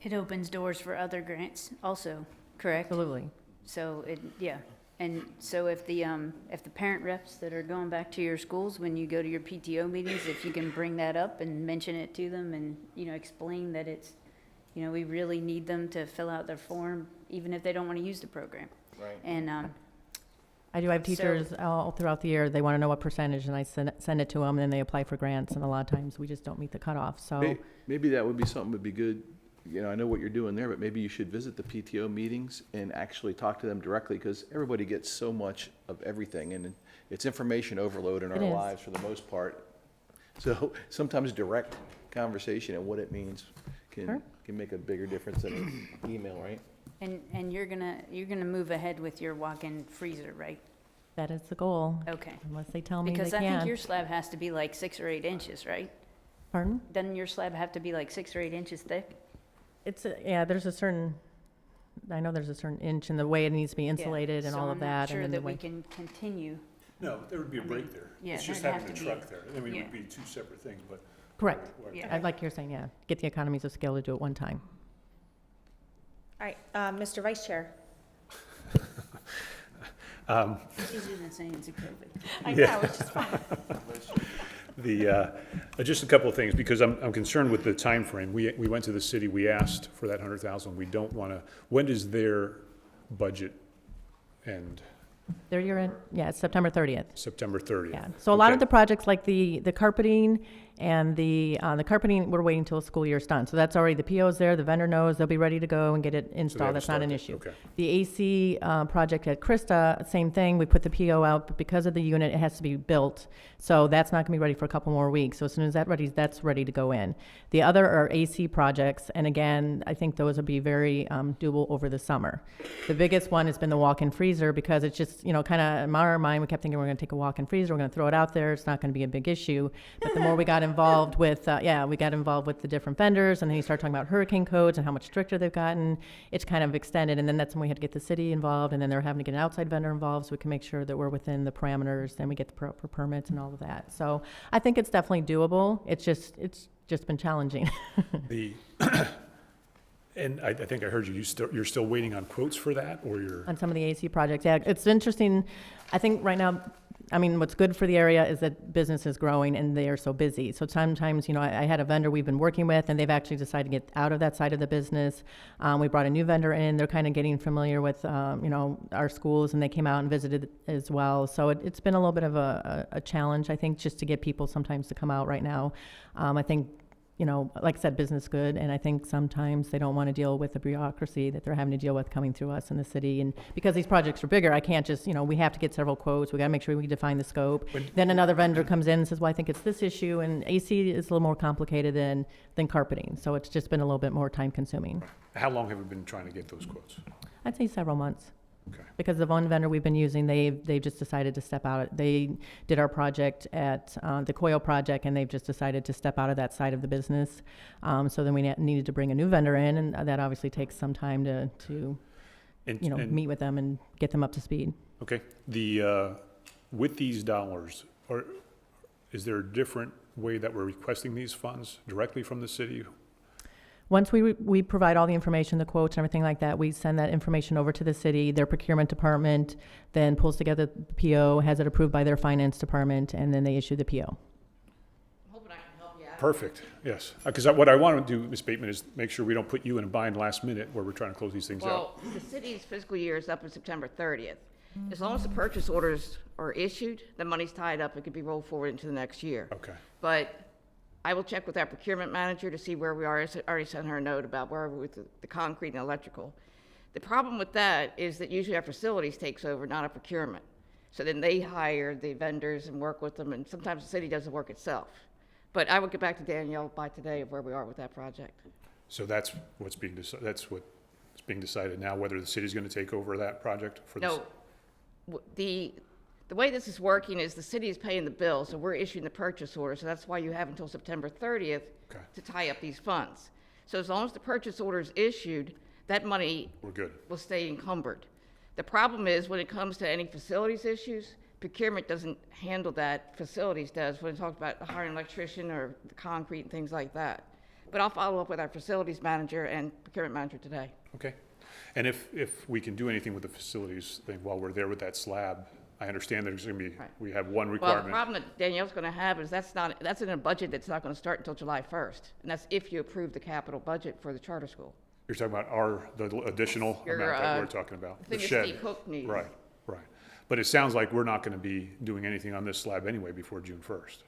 It opens doors for other grants also, correct? Absolutely. So yeah. And so if the parent reps that are going back to your schools, when you go to your PTO meetings, if you can bring that up and mention it to them and, explain that it's, we really need them to fill out their form, even if they don't want to use the program. Right. And, I do have teachers all throughout the year, they want to know what percentage, and I send it to them, and then they apply for grants, and a lot of times we just don't meet the cutoff, so. Maybe that would be something would be good. I know what you're doing there, but maybe you should visit the PTO meetings and actually talk to them directly, because everybody gets so much of everything, and it's information overload in our It is. lives for the most part. So sometimes direct conversation and what it means Sure. can make a bigger difference than an email, right? and you're gonna move ahead with your walk-in freezer, right? That is the goal. Okay. Unless they tell me they Because can. I think your slab has to be like 6 or 8 inches, right? Pardon? Doesn't your slab have to be like 6 or 8 inches thick? There's a certain, I know there's a certain inch in the way it needs to be insulated and all of that. So and I'm then not the sure that we way. can continue. No, there would be a break there. Yeah, It's just there'd having have the to be truck there. I mean, it yeah. would be two separate things, but. Correct. Yeah. Like you're saying, yeah. Get the economies of scale to do it one time. All right, Mr. Vice Chair? It's easier than saying it's a COVID. I know, it's just fine. Just a couple of things, because I'm concerned with the time frame. We went to the city, we asked for that 100,000. We don't want to, when does their budget end? Their year end, yeah, it's September 30th. September 30th? Yeah, so a lot of Okay. the projects like the carpeting and the carpeting, we're waiting till the school year's done. So that's already, the PO's there, the vendor knows, they'll be ready to go and get it installed. have a That's not an start date, issue. okay. The AC project at Krista, same thing, we put the PO out, but because of the unit, it has to be built. So that's not gonna be ready for a couple more weeks. So as soon as that's ready to go in. The other are AC projects, and again, I think those will be very doable over the summer. The biggest one has been the walk-in freezer, because it's just, kind of, in our mind, we kept thinking we're gonna take a walk-in freezer, we're gonna throw it out there, it's not gonna be a big issue. But the more we got involved with, we got involved with the different vendors, and then you start talking about hurricane codes and how much stricter they've gotten, it's kind of extended, and then that's when we had to get the city involved, and then they're having to get an outside vendor involved, so we can make sure that we're within the parameters, then we get the proper permits and all of that. So I think it's definitely doable, it's just been challenging. And I think I heard you're still waiting on quotes for that, or you're? On some of the AC projects, yeah, it's interesting. I think right now, I mean, what's good for the area is that business is growing and they are so busy. So sometimes, I had a vendor we've been working with, and they've actually decided to get out of that side of the business. We brought a new vendor in. They're kind of getting familiar with, our schools, and they came out and visited as well. So it's been a little bit of a challenge, I think, just to get people sometimes to come out right now. I think, like I said, business good, and I think sometimes they don't want to deal with the bureaucracy that they're having to deal with coming through us in the city. And because these projects are bigger, I can't just, we have to get several quotes. We got to make sure we define the scope. Then another vendor comes in and says, well, I think it's this issue, and AC is a little more complicated than carpeting. So it's just been a little bit more time consuming. How long have we been trying to get those quotes? I'd say several months. Because the one vendor we've been using, they've just decided to step out. They did our project at the Coyle project, and they've just decided to step out of that side of the business. So then we needed to bring a new vendor in, and that obviously takes some time to And- meet with them and get them up to speed. Okay, with these dollars, is there a different way that we're requesting these funds directly from the city? Once we provide all the information, the quotes and everything like that, we send that information over to the city. Their procurement department then pulls together the PO, has it approved by their finance department, and then they issue the PO. Perfect, yes. Because what I want to do, Ms. Bateman, is make sure we don't put you in a bind last minute where we're trying to close these things out. Well, the city's fiscal year is up on September 30th. As long as the purchase orders are issued, the money's tied up, it could be rolled forward into the next year. Okay. But I will check with our procurement manager to see where we are. I already sent her a note about where we're with the concrete and electrical. The problem with that is that usually our facilities takes over, not our procurement. So then they hire the vendors and work with them, and sometimes the city does the work itself. But I will get back to Danielle by today of where we are with that project. So that's what's being decided now, whether the city's going to take over that project for this? No, the way this is working is the city is paying the bill, so we're issuing the purchase order, so that's why you have until September 30th to tie up these funds. So as long as the purchase order is issued, that money We're good. will stay encumbered. The problem is when it comes to any facilities issues, procurement doesn't handle that, facilities does, when it talks about hiring an electrician or the concrete and things like that. But I'll follow up with our facilities manager and procurement manager today. Okay. And if we can do anything with the facilities thing while we're there with that slab, I understand there's going to be, we have one Well, requirement. the problem that Danielle's going to have is that's in a budget that's not going to start until July 1st. And that's if you approve the capital budget for the charter school. You're talking about the additional Your, amount that we're talking about? the thing The that shed. Steve Hook needs. Right. But it sounds like we're not going to be doing anything on this slab anyway before June 1st.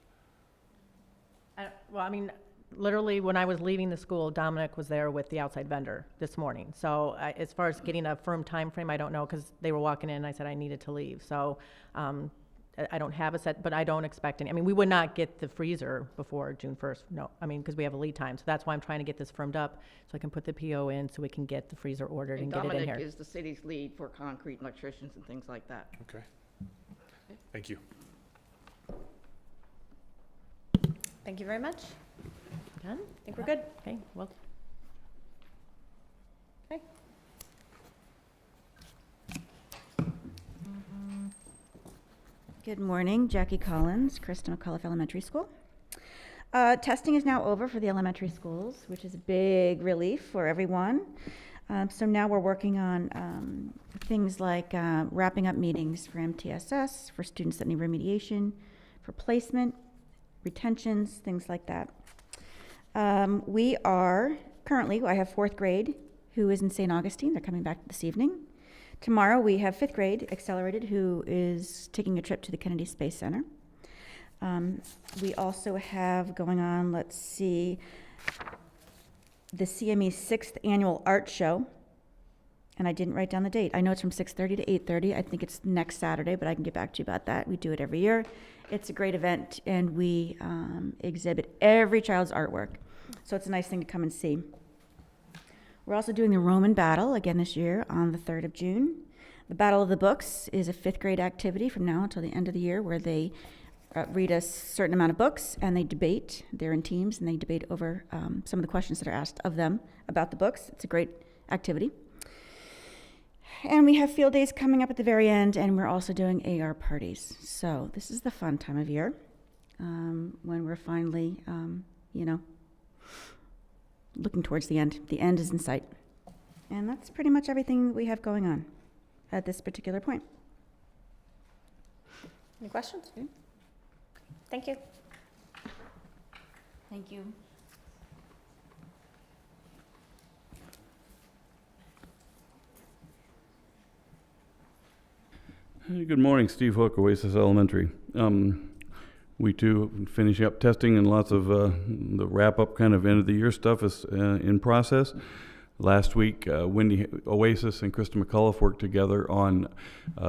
Well, I mean, literally, when I was leaving the school, Dominic was there with the outside vendor this morning. So as far as getting a firm time frame, I don't know, because they were walking in, and I said I needed to leave. So I don't have a set, but I don't expect any. I mean, we would not get the freezer before June 1st, no. I mean, because we have a lead time. So that's why I'm trying to get this firmed up, so I can put the PO in, so we can get the freezer ordered and get it in here. Dominic is the city's lead for concrete, electricians, and things like that. Okay. Thank you. Thank you very much. Done? I think we're good. Okay, well, Okay. Good morning, Jackie Collins, Krista McAuliffe Elementary School. Testing is now over for the elementary schools, which is a big relief for everyone. So now we're working on things like wrapping up meetings for MTSS, for students that need remediation, for placement, retentions, things like that. We are currently, I have fourth grade who is in St. Augustine. They're coming back this evening. Tomorrow we have fifth grade accelerated who is taking a trip to the Kennedy Space Center. We also have going on, let's see, the CME's 6th annual art show. And I didn't write down the date. I know it's from 6:30 to 8:30. I think it's next Saturday, but I can get back to you about that. We do it every year. It's a great event, and we exhibit every child's artwork. So it's a nice thing to come and see. We're also doing the Roman Battle again this year on the 3rd of June. The Battle of the Books is a fifth grade activity from now until the end of the year where they read a certain amount of books and they debate. They're in teams and they debate over some of the questions that are asked of them about the books. It's a great activity. And we have field days coming up at the very end, and we're also doing AR parties. So this is the fun time of year when we're finally, looking towards the end. The end is in sight. And that's pretty much everything we have going on at this particular point. Any questions? Thank you. Thank you. Good morning, Steve Hook, Oasis Elementary. We too finishing up testing and lots of the wrap-up kind of end of the year stuff is in process. Last week, Wendy Oasis and Krista McAuliffe worked together on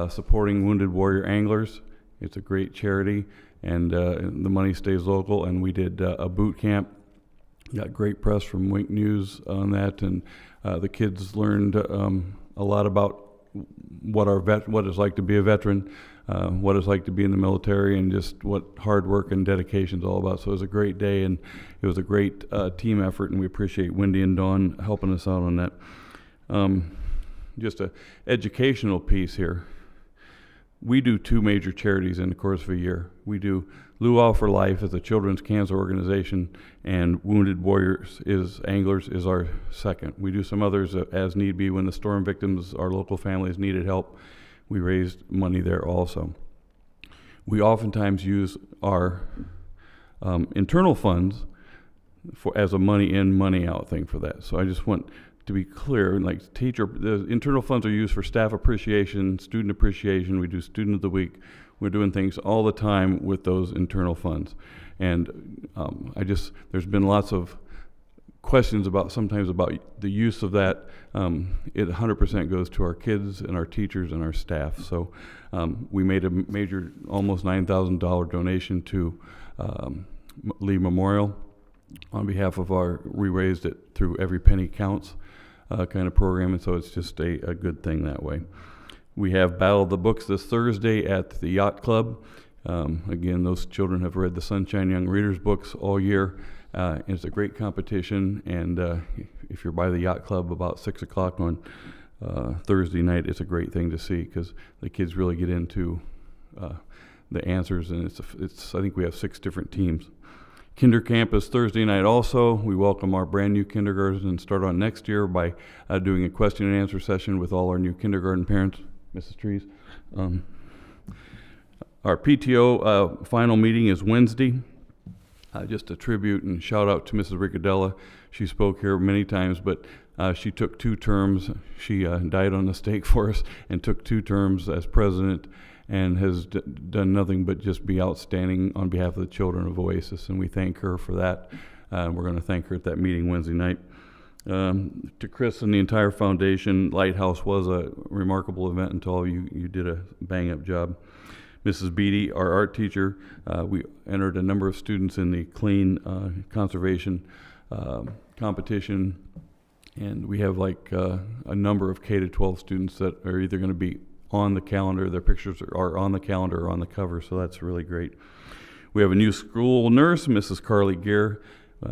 supporting Wounded Warrior Anglers. It's a great charity, and the money stays local. And we did a boot camp. Got great press from Wink News on that, and the kids learned a lot about what it's like to be a veteran, what it's like to be in the military, and just what hard work and dedication is all about. So it was a great day, and it was a great team effort, and we appreciate Wendy and Dawn helping us out on that. Just a educational piece here. We do 2 major charities in the course of a year. We do Luau for Life as a children's cancer organization, and Wounded Warriors Anglers is our second. We do some others as need be. When the storm victims, our local families needed help, we raised money there also. We oftentimes use our internal funds as a money in, money out thing for that. So I just want to be clear, like the internal funds are used for staff appreciation, student appreciation. We do student of the week. We're doing things all the time with those internal funds. And there's been lots of questions sometimes about the use of that. It 100% goes to our kids and our teachers and our staff. So we made a major, almost $9,000 donation to Lee Memorial on behalf of we raised it through Every Penny Counts kind of program, and so it's just a good thing that way. We have Battle of the Books this Thursday at the Yacht Club. Again, those children have read the Sunshine Young Readers books all year. It's a great competition, and if you're by the Yacht Club about 6 o'clock on Thursday night, it's a great thing to see because the kids really get into the answers, and I think we have 6 different teams. Kinder Camp is Thursday night also. We welcome our brand new kindergartners and start on next year by doing a question and answer session with all our new kindergarten parents. Mrs. Trees. Our PTO final meeting is Wednesday. Just a tribute and shout out to Mrs. Riccadella. She spoke here many times, but she took 2 terms. She died on the stake for us and took 2 terms as president, and has done nothing but just be outstanding on behalf of the children of Oasis, and we thank her for that. We're going to thank her at that meeting Wednesday night. To Chris and the entire foundation, Lighthouse was a remarkable event, and to all of you, you did a bang-up job. Mrs. Beatty, our art teacher, we entered a number of students in the clean conservation competition, and we have a number of K-12 students that are either going to be on the calendar, their pictures are on the calendar or on the cover, so that's really great. We have a new school nurse, Mrs. Carly Gear.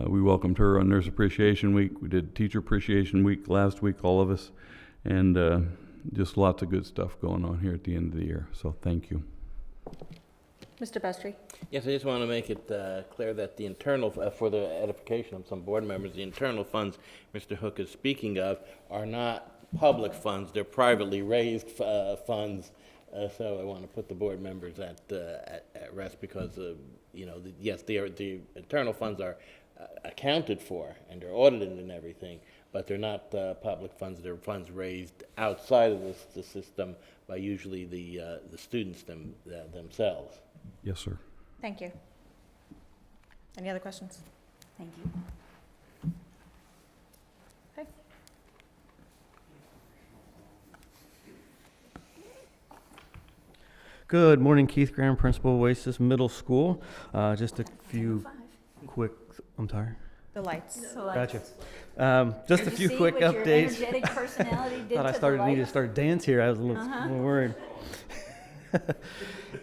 We welcomed her on Nurse Appreciation Week. We did Teacher Appreciation Week last week, all of us, and just lots of good stuff going on here at the end of the year, so thank you. Mr. Bustry? Yes, I just want to make it clear that the internal, for the edification of some board members, the internal funds Mr. Hook is speaking of are not public funds, they're privately raised funds. So I want to put the board members at rest because, yes, the internal funds are accounted for and they're audited and everything, but they're not public funds. They're funds raised outside of the system by usually the students themselves. Yes, sir. Thank you. Any other questions? Thank you. Okay. Good morning, Keith Graham, Principal, Oasis Middle School. Just a few quick, I'm sorry. The lights. Gotcha. Just a few quick Your updates. energetic personality did Thought I to the needed to light? start dance here. I was a little worried.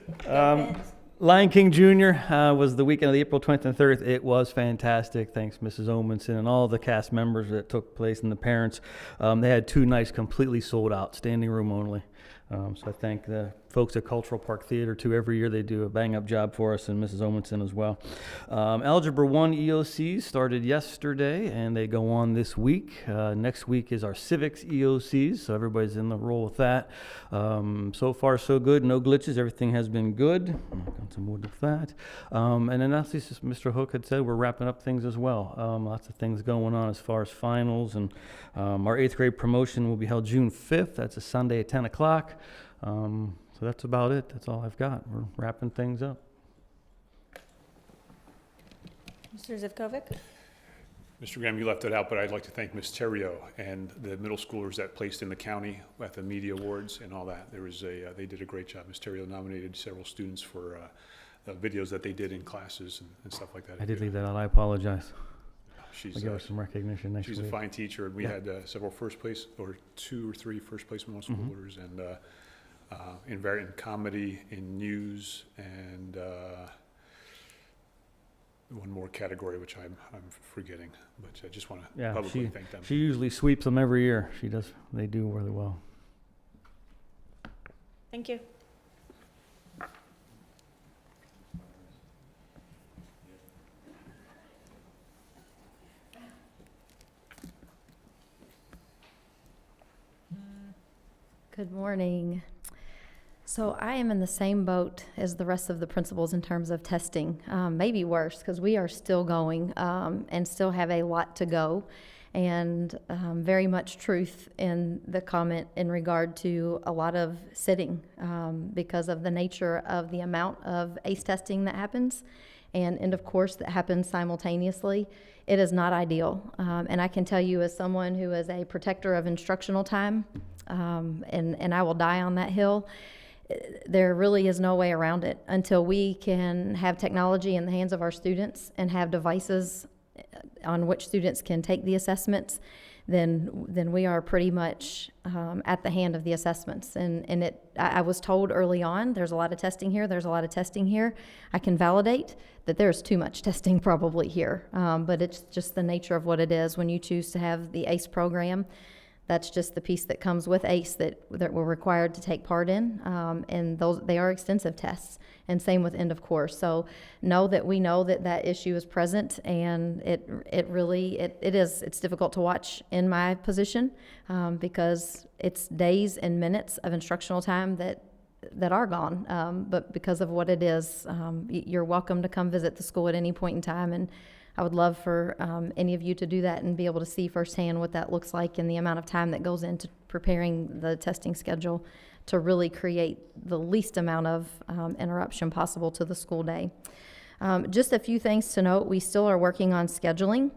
Depends. Lion King Jr. Was the weekend of the April 20th and 30th. It was fantastic. Thanks, Mrs. Omenson, and all the cast members that took place and the parents. They had 2 nights completely sold out, standing room only. So I thank the folks at Cultural Park Theater too. Every year they do a bang-up job for us, and Mrs. Omenson as well. Algebra 1 EOCs started yesterday, and they go on this week. Next week is our civics EOCs, so everybody's in the roll with that. So far, so good. No glitches. Everything has been good. Got some wood with that. And then that's just Mr. Hook had said, we're wrapping up things as well. Lots of things going on as far as finals, and our 8th grade promotion will be held June 5th. That's a Sunday at 10 o'clock. So that's about it. That's all I've got. We're wrapping things up. Mr. Zivkovic? Mr. Graham, you left it out, but I'd like to thank Ms. Terrio and the middle schoolers that placed in the county at the media awards and all that. They did a great job. Ms. Terrio nominated several students for the videos that they did in classes and stuff like that. I did leave that out. I apologize. She's, I'll give her some recognition next week. she's a fine teacher, and we Yeah. had several first place, or 2 or 3 first place middle Mhm. schoolers, and in comedy, in news, and one more category, which I'm forgetting, but I just want to Yeah, publicly thank them. she usually sweeps them every year. They do really well. Thank you. Good morning. So I am in the same boat as the rest of the principals in terms of testing, maybe worse, because we are still going and still have a lot to go. And very much truth in the comment in regard to a lot of sitting because of the nature of the amount of ACE testing that happens and end of course that happens simultaneously. It is not ideal. And I can tell you as someone who is a protector of instructional time, and I will die on that hill, there really is no way around it until we can have technology in the hands of our students and have devices on which students can take the assessments, then we are pretty much at the hand of the assessments. And I was told early on, there's a lot of testing here, there's a lot of testing here. I can validate that there's too much testing probably here, but it's just the nature of what it is. When you choose to have the ACE program, that's just the piece that comes with ACE that we're required to take part in, and they are extensive tests, and same with end of course. So we know that issue is present, and it's difficult to watch in my position because it's days and minutes of instructional time that are gone, but because of what it is, you're welcome to come visit the school at any point in time, and I would love for any of you to do that and be able to see firsthand what that looks like and the amount of time that goes into preparing the testing schedule to really create the least amount of interruption possible to the school day. Just a few things to note. We still are working on scheduling.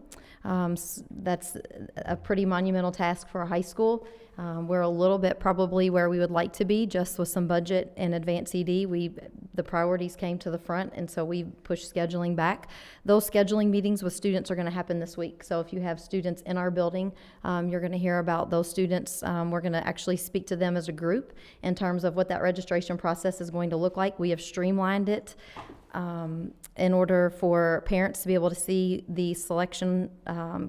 That's a pretty monumental task for a high school. We're a little bit probably where we would like to be, just with some budget and advanced ED. The priorities came to the front, and so we pushed scheduling back. Those scheduling meetings with students are going to happen this week. So if you have students in our building, you're going to hear about those students. We're going to actually speak to them as a group in terms of what that registration process is going to look like. We have streamlined it in order for parents to be able to see the selection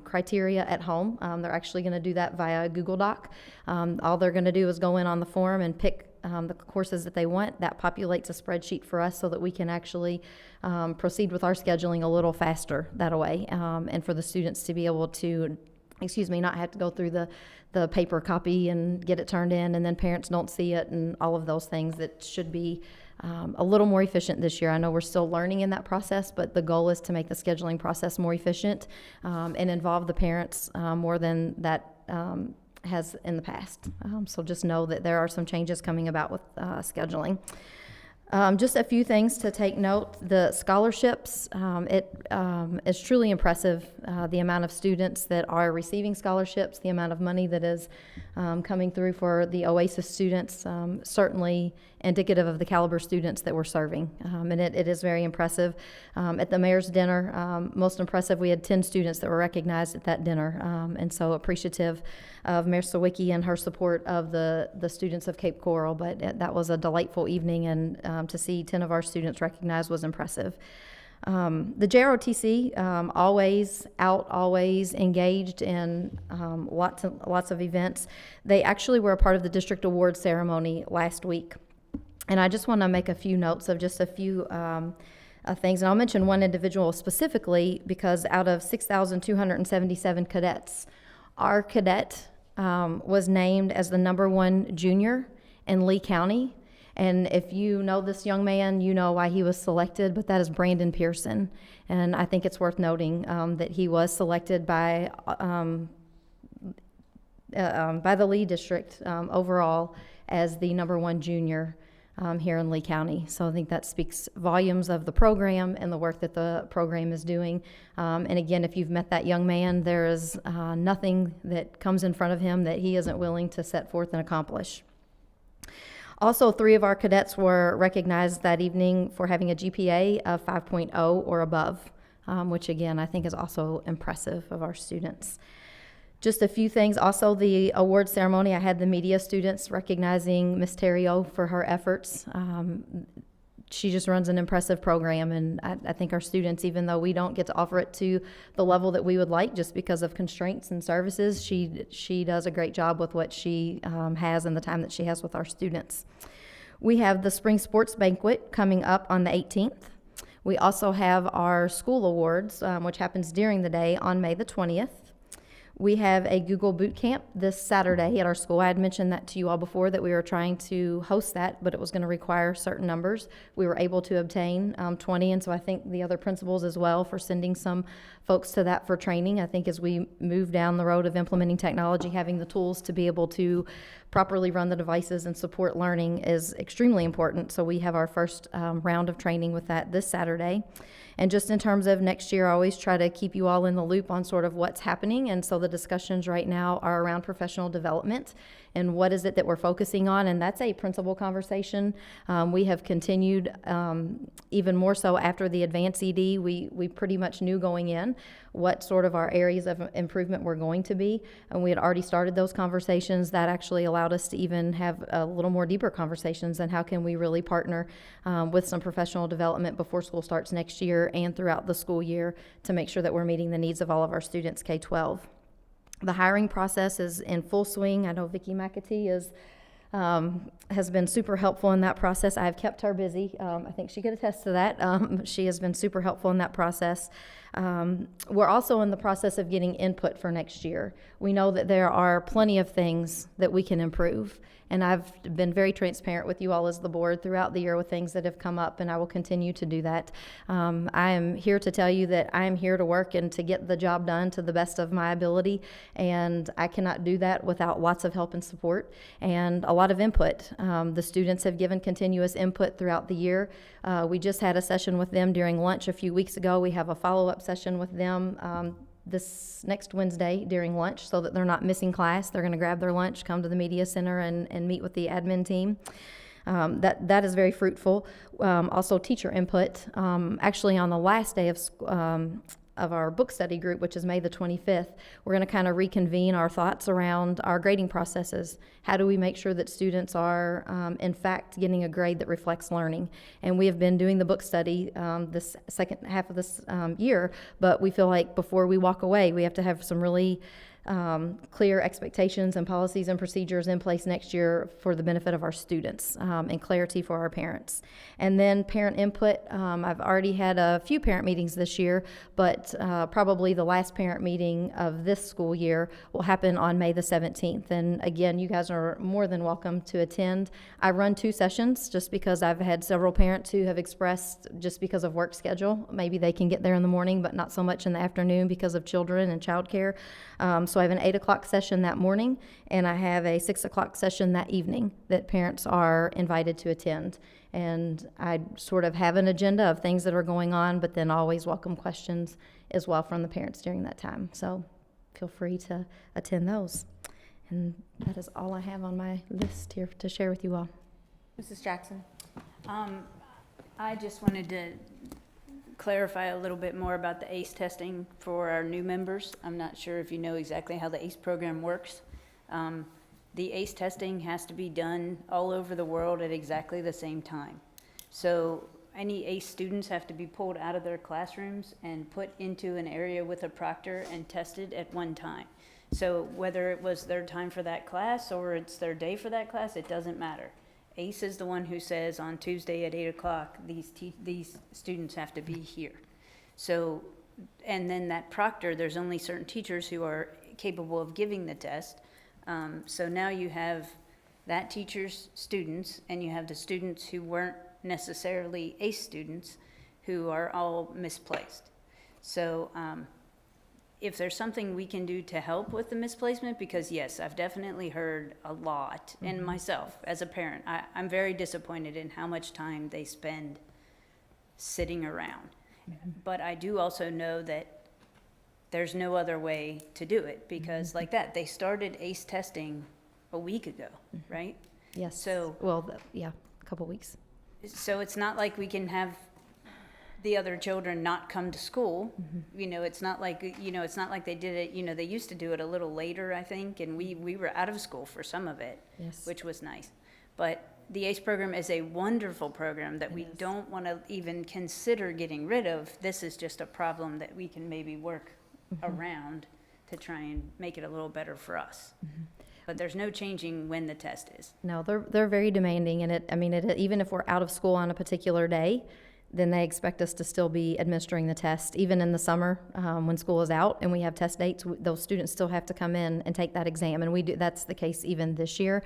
criteria at home. They're actually going to do that via Google Doc. All they're going to do is go in on the form and pick the courses that they want. That populates a spreadsheet for us so that we can actually proceed with our scheduling a little faster that way, and for the students to be able to not have to go through the paper copy and get it turned in, and then parents don't see it, and all of those things that should be a little more efficient this year. I know we're still learning in that process, but the goal is to make the scheduling process more efficient and involve the parents more than that has in the past. So just know that there are some changes coming about with scheduling. Just a few things to take note. The scholarships, it's truly impressive, the amount of students that are receiving scholarships, the amount of money that is coming through for the OASIS students, certainly indicative of the caliber students that we're serving. And it is very impressive. At the mayor's dinner, most impressive, we had 10 students that were recognized at that dinner. And so appreciative of Mayor Sawicki and her support of the students of Cape Coral. But that was a delightful evening, and to see 10 of our students recognized was impressive. The JROTC, always engaged in lots of events. They actually were a part of the district award ceremony last week. And I just want to make a few notes of just a few things. And I'll mention one individual specifically because out of 6,277 cadets, our cadet was named as the #1 junior in Lee County. And if you know this young man, you know why he was selected, but that is Brandon Pearson. And I think it's worth noting that he was selected by the Lee District overall as the #1 junior here in Lee County. So I think that speaks volumes of the program and the work that the program is doing. And again, if you've met that young man, there is nothing that comes in front of him that he isn't willing to set forth and accomplish. Also, 3 of our cadets were recognized that evening for having a GPA of 5.0 or above. which again, I think is also impressive of our students. Just a few things. Also, the award ceremony, I had the media students recognizing Miss Terrio for her efforts. She just runs an impressive program, and I think our students, even though we don't get to offer it to the level that we would like just because of constraints and services, she does a great job with what she has and the time that she has with our students. We have the Spring Sports Banquet coming up on the 18th. We also have our school awards, which happens during the day on May the 20th. We have a Google Boot Camp this Saturday at our school. I had mentioned that to you all before, that we were trying to host that, but it was going to require certain numbers. We were able to obtain 20, and so I thank the other principals as well for sending some folks to that for training. I think as we move down the road of implementing technology, having the tools to be able to properly run the devices and support learning is extremely important. So we have our first round of training with that this Saturday. And just in terms of next year, I always try to keep you all in the loop on sort of what's happening. And so the discussions right now are around professional development and what is it that we're focusing on. And that's a principal conversation. We have continued even more so after the advanced ED. We pretty much knew going in what sort of our areas of improvement were going to be. And we had already started those conversations. That actually allowed us to even have a little more deeper conversations on how can we really partner with some professional development before school starts next year and throughout the school year to make sure that we're meeting the needs of all of our students K-12. The hiring process is in full swing. I know Vicki McAtee has been super helpful in that process. I've kept her busy. I think she could attest to that. She has been super helpful in that process. We're also in the process of getting input for next year. We know that there are plenty of things that we can improve. And I've been very transparent with you all as the board throughout the year with things that have come up, and I will continue to do that. I am here to tell you that I am here to work and to get the job done to the best of my ability, and I cannot do that without lots of help and support and a lot of input. The students have given continuous input throughout the year. We just had a session with them during lunch a few weeks ago. We have a follow-up session with them this next Wednesday during lunch so that they're not missing class. They're going to grab their lunch, come to the media center, and meet with the admin team. That is very fruitful. Also, teacher input. Actually, on the last day of our book study group, which is May the 25th, we're going to kind of reconvene our thoughts around our grading processes. How do we make sure that students are, in fact, getting a grade that reflects learning? And we have been doing the book study this second half of this year, but we feel like before we walk away, we have to have some really clear expectations and policies and procedures in place next year for the benefit of our students and clarity for our parents. And then parent input. I've already had a few parent meetings this year, but probably the last parent meeting of this school year will happen on May the 17th. And again, you guys are more than welcome to attend. I run 2 sessions just because I've had several parents who have expressed, just because of work schedule, maybe they can get there in the morning, but not so much in the afternoon because of children and childcare. So I have an 8 o'clock session that morning, and I have a 6 o'clock session that evening that parents are invited to attend. And I sort of have an agenda of things that are going on, but then always welcome questions as well from the parents during that time. So feel free to attend those. And that is all I have on my list here to share with you all. Mrs. Jackson. I just wanted to clarify a little bit more about the ACE testing for our new members. I'm not sure if you know exactly how the ACE program works. The ACE testing has to be done all over the world at exactly the same time. So any ACE students have to be pulled out of their classrooms and put into an area with a proctor and tested at one time. So whether it was their time for that class or it's their day for that class, it doesn't matter. ACE is the one who says on Tuesday at 8 o'clock, these students have to be here. So, and then that proctor, there's only certain teachers who are capable of giving the test. So now you have that teacher's students, and you have the students who weren't necessarily ACE students who are all misplaced. So if there's something we can do to help with the misplacement, because yes, I've definitely heard a lot, and myself as a parent, I'm very disappointed in how much time they spend sitting around. But I do also know that there's no other way to do it, because like that, they started ACE testing a week ago, right? Yes. So, well, yeah, a couple weeks. so it's not like we can have the other children not come to school. You know, it's not like they did it, you know, they used to do it a little later, I think, and we were out of school for some of it, Yes. which was nice. But the ACE program is a wonderful program that we don't want to even consider getting rid of. This is just a problem that we can maybe work around to try and make it a little better for us. But there's no changing when the test is. No, they're very demanding, and even if we're out of school on a particular day, then they expect us to still be administering the test. Even in the summer, when school is out and we have test dates, those students still have to come in and take that exam, and that's the case even this year.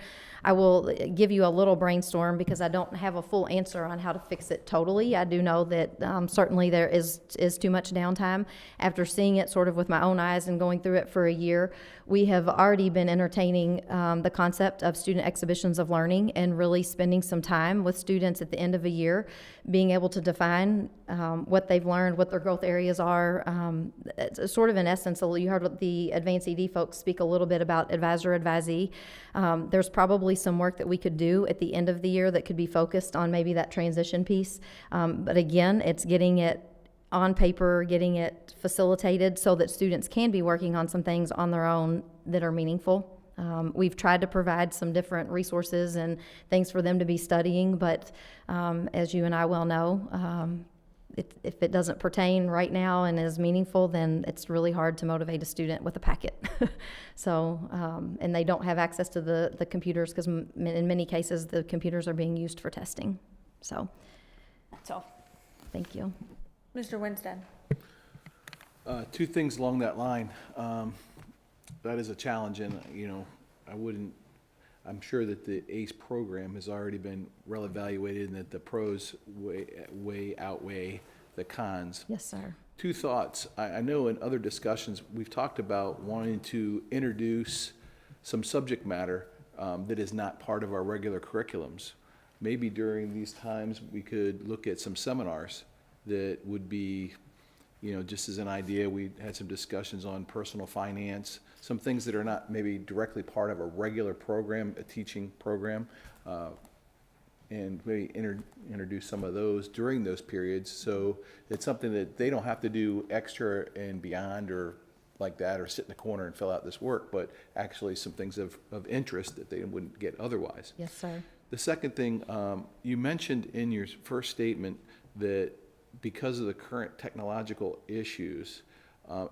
I will give you a little brainstorm because I don't have a full answer on how to fix it totally. I do know that certainly there is too much downtime. After seeing it sort of with my own eyes and going through it for a year, we have already been entertaining the concept of student exhibitions of learning and really spending some time with students at the end of a year, being able to define what they've learned, what their growth areas are. It's sort of in essence, you heard the advanced ED folks speak a little bit about advisor-advisee. There's probably some work that we could do at the end of the year that could be focused on maybe that transition piece. But again, it's getting it on paper, getting it facilitated so that students can be working on some things on their own that are meaningful. We've tried to provide some different resources and things for them to be studying, but as you and I well know, if it doesn't pertain right now and is meaningful, then it's really hard to motivate a student with a packet. So, and they don't have access to the computers because in many cases the computers are being used for testing. So, That's all. thank you. Mr. Winstead? Two things along that line. That is a challenge, and, I'm sure that the ACE program has already been well evaluated and that the pros way outweigh the cons. Yes, sir. Two thoughts. I know in other discussions, we've talked about wanting to introduce some subject matter that is not part of our regular curriculums. Maybe during these times, we could look at some seminars that would be, just as an idea, we had some discussions on personal finance, some things that are not maybe directly part of a regular program, a teaching program, and maybe introduce some of those during those periods. So it's something that they don't have to do extra and beyond or like that, or sit in the corner and fill out this work, but actually some things of interest that they wouldn't get otherwise. Yes, sir. The second thing, you mentioned in your first statement that because of the current technological issues,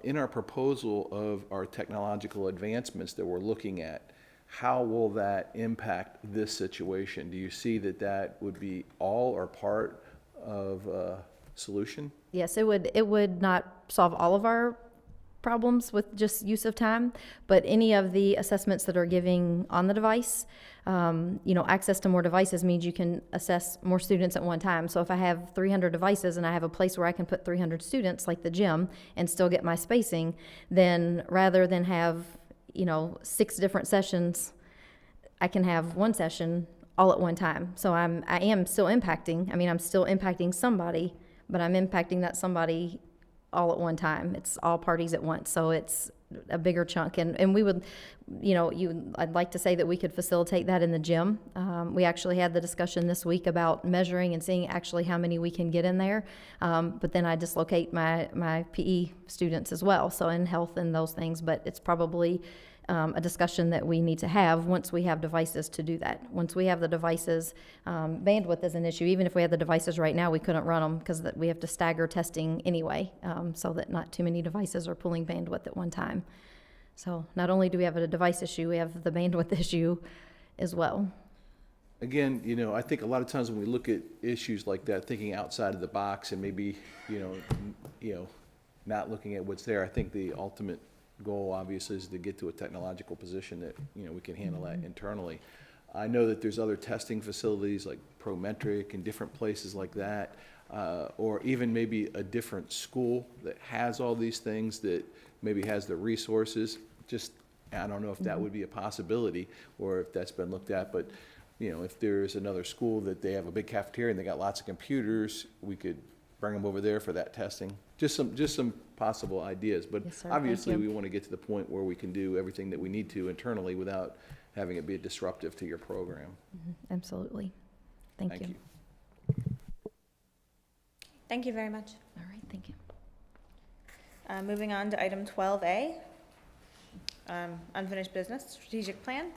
in our proposal of our technological advancements that we're looking at, how will that impact this situation? Do you see that would be all or part of a solution? Yes, it would not solve all of our problems with just use of time, but any of the assessments that are giving on the device, access to more devices means you can assess more students at one time. So if I have 300 devices and I have a place where I can put 300 students, like the gym, and still get my spacing, then rather than have, 6 different sessions, I can have one session all at one time. So I am still impacting. I'm still impacting somebody, but I'm impacting that somebody all at one time. It's all parties at once, so it's a bigger chunk. And we would, I'd like to say that we could facilitate that in the gym. We actually had the discussion this week about measuring and seeing actually how many we can get in there. But then I dislocate my PE students as well, so in health and those things. But it's probably a discussion that we need to have once we have devices to do that. Once we have the devices, bandwidth is an issue. Even if we had the devices right now, we couldn't run them because we have to stagger testing anyway, so that not too many devices are pulling bandwidth at one time. So not only do we have a device issue, we have the bandwidth issue as well. Again, I think a lot of times when we look at issues like that, thinking outside of the box and maybe, not looking at what's there, I think the ultimate goal obviously is to get to a technological position that, we can handle that internally. I know that there's other testing facilities like Prometric and different places like that, or even maybe a different school that has all these things, that maybe has the resources. Just, I don't know if that would be a possibility or if that's been looked at, but if there's another school that they have a big cafeteria and they got lots of computers, we could bring them over there for that testing. Just some possible ideas, but Yes, sir. obviously Thank you. we want to get to the point where we can do everything that we need to internally without having it be disruptive to your program. Absolutely. Thank you. Thank you very much. All right, thank you. Moving on to item 12A, unfinished business, strategic plan.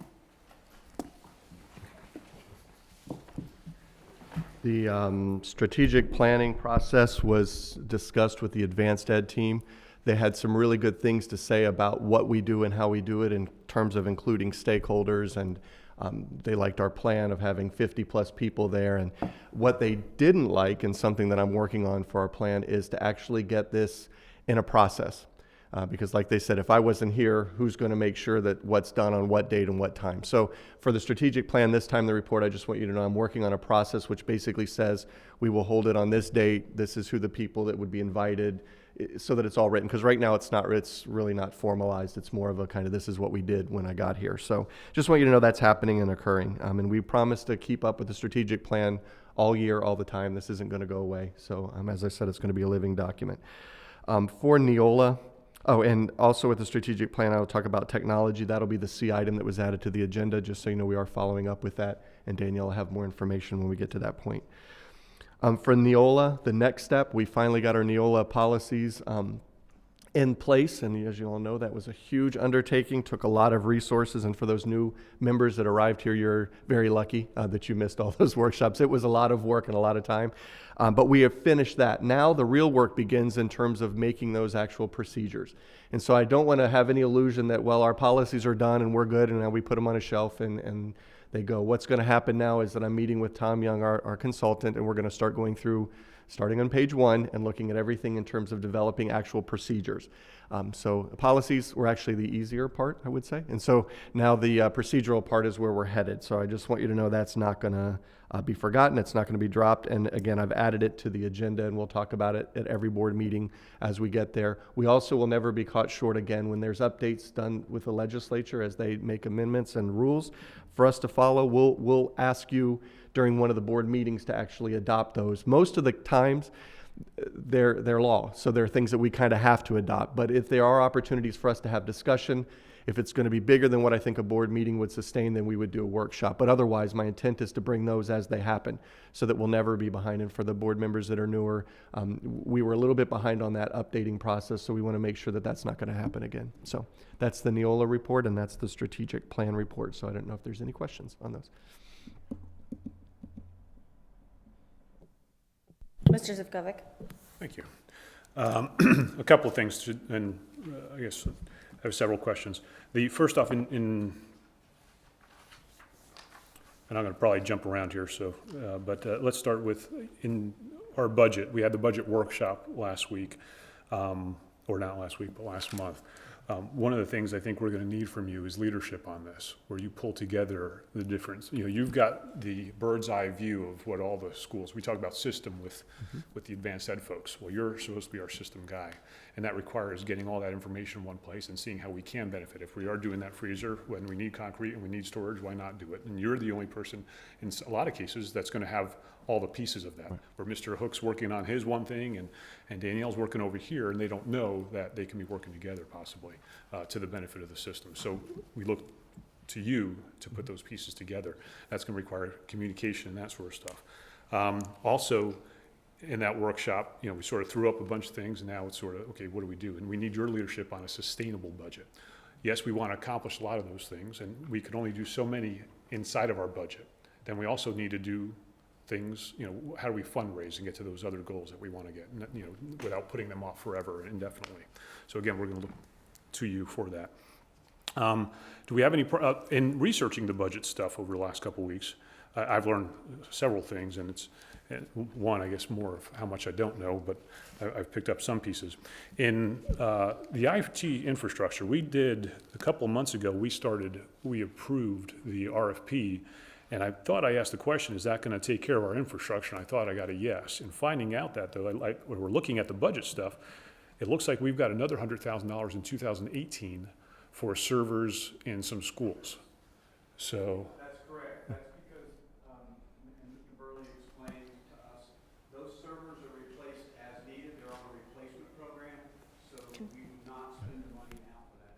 The strategic planning process was discussed with the advanced ed team. They had some really good things to say about what we do and how we do it in terms of including stakeholders, and they liked our plan of having 50-plus people there. And what they didn't like, and something that I'm working on for our plan, is to actually get this in a process. Because like they said, if I wasn't here, who's going to make sure that what's done on what date and what time? So for the strategic plan this time, the report, I just want you to know I'm working on a process which basically says we will hold it on this date. This is who the people that would be invited, so that it's all written. Because right now it's really not formalized. It's more of a kind of, this is what we did when I got here. So just want you to know that's happening and occurring. And we promise to keep up with the strategic plan all year, all the time. This isn't going to go away. So as I said, it's going to be a living document. For Neola, oh, and also with the strategic plan, I'll talk about technology. That'll be the C item that was added to the agenda, just so you know we are following up with that. And Danielle will have more information when we get to that point. For Neola, the next step, we finally got our Neola policies in place. And as you all know, that was a huge undertaking, took a lot of resources. And for those new members that arrived here, you're very lucky that you missed all those workshops. It was a lot of work and a lot of time. But we have finished that. Now the real work begins in terms of making those actual procedures. And so I don't want to have any illusion that, well, our policies are done and we're good and now we put them on a shelf and they go. What's going to happen now is that I'm meeting with Tom Young, our consultant, and we're going to start going through, starting on page 1 and looking at everything in terms of developing actual procedures. So policies were actually the easier part, I would say. And so now the procedural part is where we're headed. So I just want you to know that's not going to be forgotten. It's not going to be dropped. And again, I've added it to the agenda and we'll talk about it at every board meeting as we get there. We also will never be caught short again when there's updates done with the legislature as they make amendments and rules for us to follow. We'll ask you during one of the board meetings to actually adopt those. Most of the times, they're law, so they're things that we kind of have to adopt. But if there are opportunities for us to have discussion, if it's going to be bigger than what I think a board meeting would sustain, then we would do a workshop. But otherwise, my intent is to bring those as they happen so that we'll never be behind. And for the board members that are newer, we were a little bit behind on that updating process, so we want to make sure that that's not going to happen again. So that's the Neola report, and that's the strategic plan report. So I don't know if there's any questions on those. Mr. Zivkovic. Thank you. A couple of things, and I guess I have several questions. The first off, and I'm going to probably jump around here, but let's start with in our budget. We had the budget workshop last week, or not last week, but last month. One of the things I think we're going to need from you is leadership on this, where you pull together the difference. You know, you've got the bird's eye view of what all the schools, we talk about system with the advanced ed folks. Well, you're supposed to be our system guy. And that requires getting all that information in one place and seeing how we can benefit. If we are doing that freezer, when we need concrete and we need storage, why not do it? And you're the only person in a lot of cases that's going to have all the pieces of that, where Mr. Hook's working on his one thing and Danielle's working over here, and they don't know that they can be working together possibly to the benefit of the system. So we look to you to put those pieces together. That's going to require communication and that sort of stuff. Also, in that workshop, you know, we sort of threw up a bunch of things, and now it's sort of, okay, what do we do? And we need your leadership on a sustainable budget. Yes, we want to accomplish a lot of those things, and we can only do so many inside of our budget. Then we also need to do things, you know, how do we fundraise and get to those other goals that we want to get, you know, without putting them off forever and indefinitely. So again, we're going to look to you for that. Do we have any, in researching the budget stuff over the last couple of weeks, I've learned several things, and it's, one, I guess, more of how much I don't know, but I've picked up some pieces. In the IT infrastructure, we did, a couple of months ago, we approved the RFP, and I thought I asked the question, is that going to take care of our infrastructure? And I thought I got a yes. And finding out that, though, when we're looking at the budget stuff, it looks like we've got another $100,000 in 2018 for servers in some schools. So. That's correct. That's because, and Mr. Burley explained to us, those servers are replaced as needed. They're on a replacement program, so we do not spend the money now for that.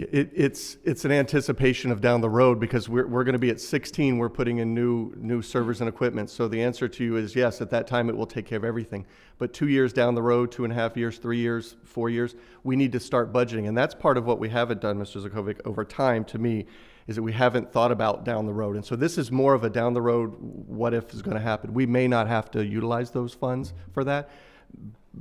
It's an anticipation of down the road, because we're going to be at 16, we're putting in new servers and equipment. So the answer to you is yes, at that time it will take care of everything. But 2 years down the road, 2.5 years, 3 years, 4 years, we need to start budgeting. And that's part of what we haven't done, Mr. Zukovic, over time, to me, is that we haven't thought about down the road. And so this is more of a down the road, what if is going to happen. We may not have to utilize those funds for that,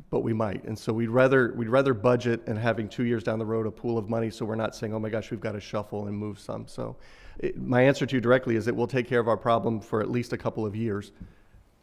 but we might. And so we'd rather budget and having 2 years down the road a pool of money, so we're not saying, oh my gosh, we've got to shuffle and move some. So my answer to you directly is it will take care of our problem for at least a couple of years.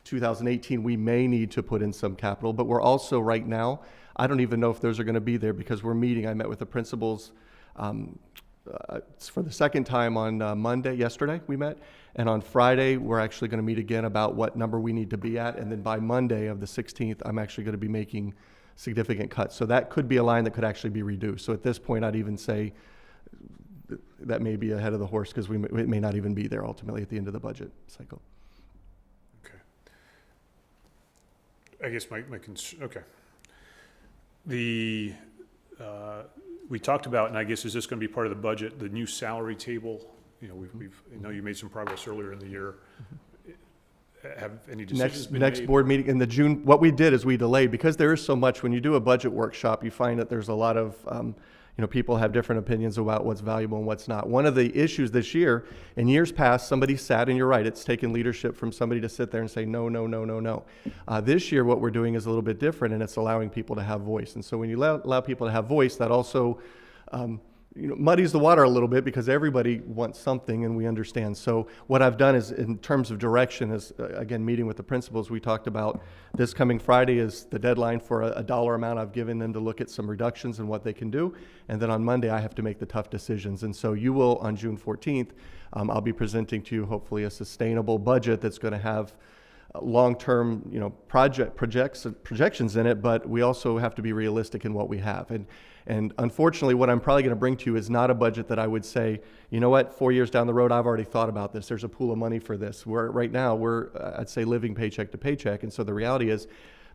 2018, we may need to put in some capital, but we're also right now, I don't even know if those are going to be there, because we're meeting. I met with the principals for the second time on Monday. Yesterday we met, and on Friday we're actually going to meet again about what number we need to be at, and then by Monday of the 16th I'm actually going to be making significant cuts. So that could be a line that could actually be reduced. So at this point I'd even say that may be ahead of the horse, because it may not even be there ultimately at the end of the budget cycle. Okay. I guess okay. We talked about, and I guess is this going to be part of the budget, the new salary table? You know, I know you made some progress earlier in the year. Have any decisions been made? Next board meeting in the June, what we did is we delayed, because there is so much. When you do a budget workshop, you find that there's a lot of, people have different opinions about what's valuable and what's not. One of the issues this year, in years past, somebody sat, and you're right, it's taken leadership from somebody to sit there and say, no, no, no, no, no. This year, what we're doing is a little bit different, and it's allowing people to have voice. And so when you allow people to have voice, that also muddies the water a little bit, because everybody wants something, and we understand. So what I've done is, in terms of direction, is again, meeting with the principals, we talked about this coming Friday is the deadline for a dollar amount I've given them to look at some reductions and what they can do. And then on Monday, I have to make the tough decisions. And so you will, on June 14th, I'll be presenting to you hopefully a sustainable budget that's going to have long-term, projections in it, but we also have to be realistic in what we have. And unfortunately, what I'm probably going to bring to you is not a budget that I would say, you know what, 4 years down the road, I've already thought about this. There's a pool of money for this. Right now, I'd say, living paycheck to paycheck. And so the reality is,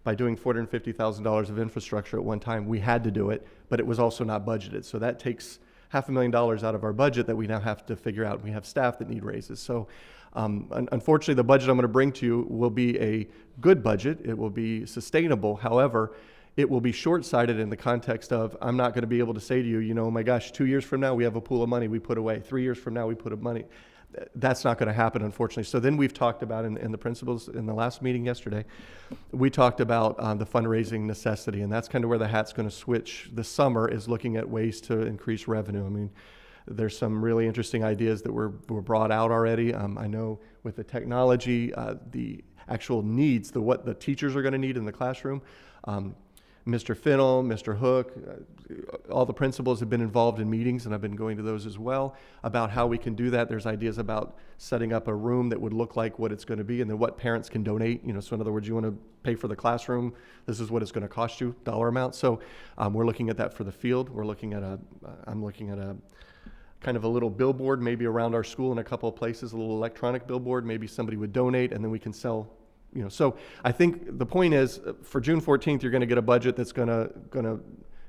by doing $450,000 of infrastructure at one time, we had to do it, but it was also not budgeted. So that takes $500,000 out of our budget that we now have to figure out. We have staff that need raises. So unfortunately, the budget I'm going to bring to you will be a good budget. It will be sustainable. However, it will be short-sighted in the context of, I'm not going to be able to say to you, oh my gosh, 2 years from now we have a pool of money we put away. 3 years from now we put money. That's not going to happen, unfortunately. So then we've talked about, in the principals, in the last meeting yesterday, we talked about the fundraising necessity, and that's kind of where the hat's going to switch this summer, is looking at ways to increase revenue. I mean, there's some really interesting ideas that were brought out already. I know with the technology, the actual needs, what the teachers are going to need in the classroom. Mr. Finnell, Mr. Hook, all the principals have been involved in meetings, and I've been going to those as well, about how we can do that. There's ideas about setting up a room that would look like what it's going to be, and then what parents can donate. So in other words, you want to pay for the classroom, this is what it's going to cost you, dollar amount. So we're looking at that for the field. I'm looking at a kind of a little billboard, maybe around our school in a couple of places, a little electronic billboard. Maybe somebody would donate, and then we can sell. So I think the point is, for June 14th, you're going to get a budget that's going to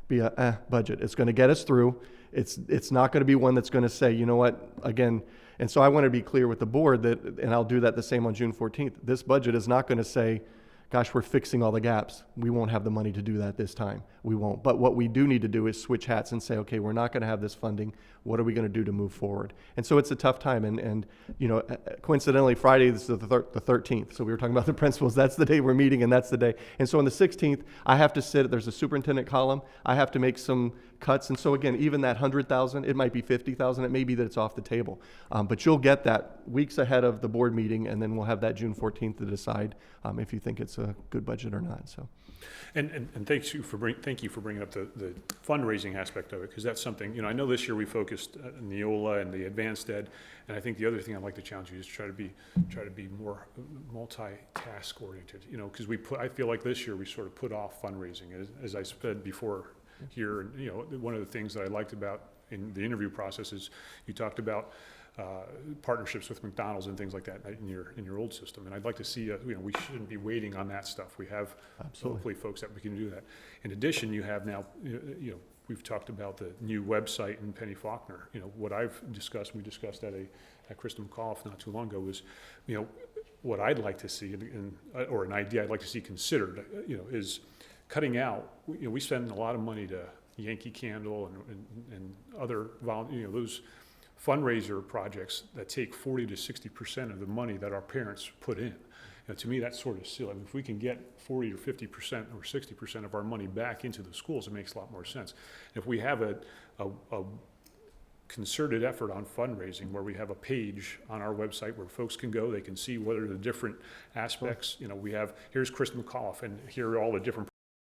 be a budget. It's going to get us through. It's not going to be one that's going to say, you know what, again. And so I want to be clear with the board that, and I'll do that the same on June 14th. This budget is not going to say, gosh, we're fixing all the gaps. We won't have the money to do that this time. We won't. But what we do need to do is switch hats and say, okay, we're not going to have this funding. What are we going to do to move forward? And so it's a tough time. And coincidentally, Friday, this is the 13th. So we were talking about the principals. That's the day we're meeting, and that's the day. And so on the 16th, I have to sit, there's a superintendent column. I have to make some cuts. And so again, even that 100,000, it might be 50,000. It may be that it's off the table. But you'll get that weeks ahead of the board meeting, and then we'll have that June 14th to decide if you think it's a good budget or not. So. And thank you for bringing up the fundraising aspect of it, because that's something, I know this year we focused on Neola and the advanced ed, and I think the other thing I'd like to challenge you is try to be more multitask oriented, because I feel like this year we sort of put off fundraising, as I said before here. And one of the things that I liked about in the interview process is you talked about partnerships with McDonald's and things like that in your old system, and I'd like to see. We shouldn't be waiting on that stuff. We have hopefully folks that we can do that. In addition, you have now, we've talked about the new website in Penny Faulkner. You know, what I've discussed, we discussed at Kristen McAuliffe not too long ago, was, you know, what I'd like to see, or an idea I'd like to see considered, you know, is cutting out, you know, we spend a lot of money to Yankee Candle and other, you know, those fundraiser projects that take 40 to 60% of the money that our parents put in. You know, to me, that's sort of silly. I mean, if we can get 40 or 50% or 60% of our money back into the schools, it makes a lot more sense. If we have a concerted effort on fundraising where we have a page on our website where folks can go, they can see what are the different aspects. You know, we have, here's Kristen McAuliffe, and here are all the different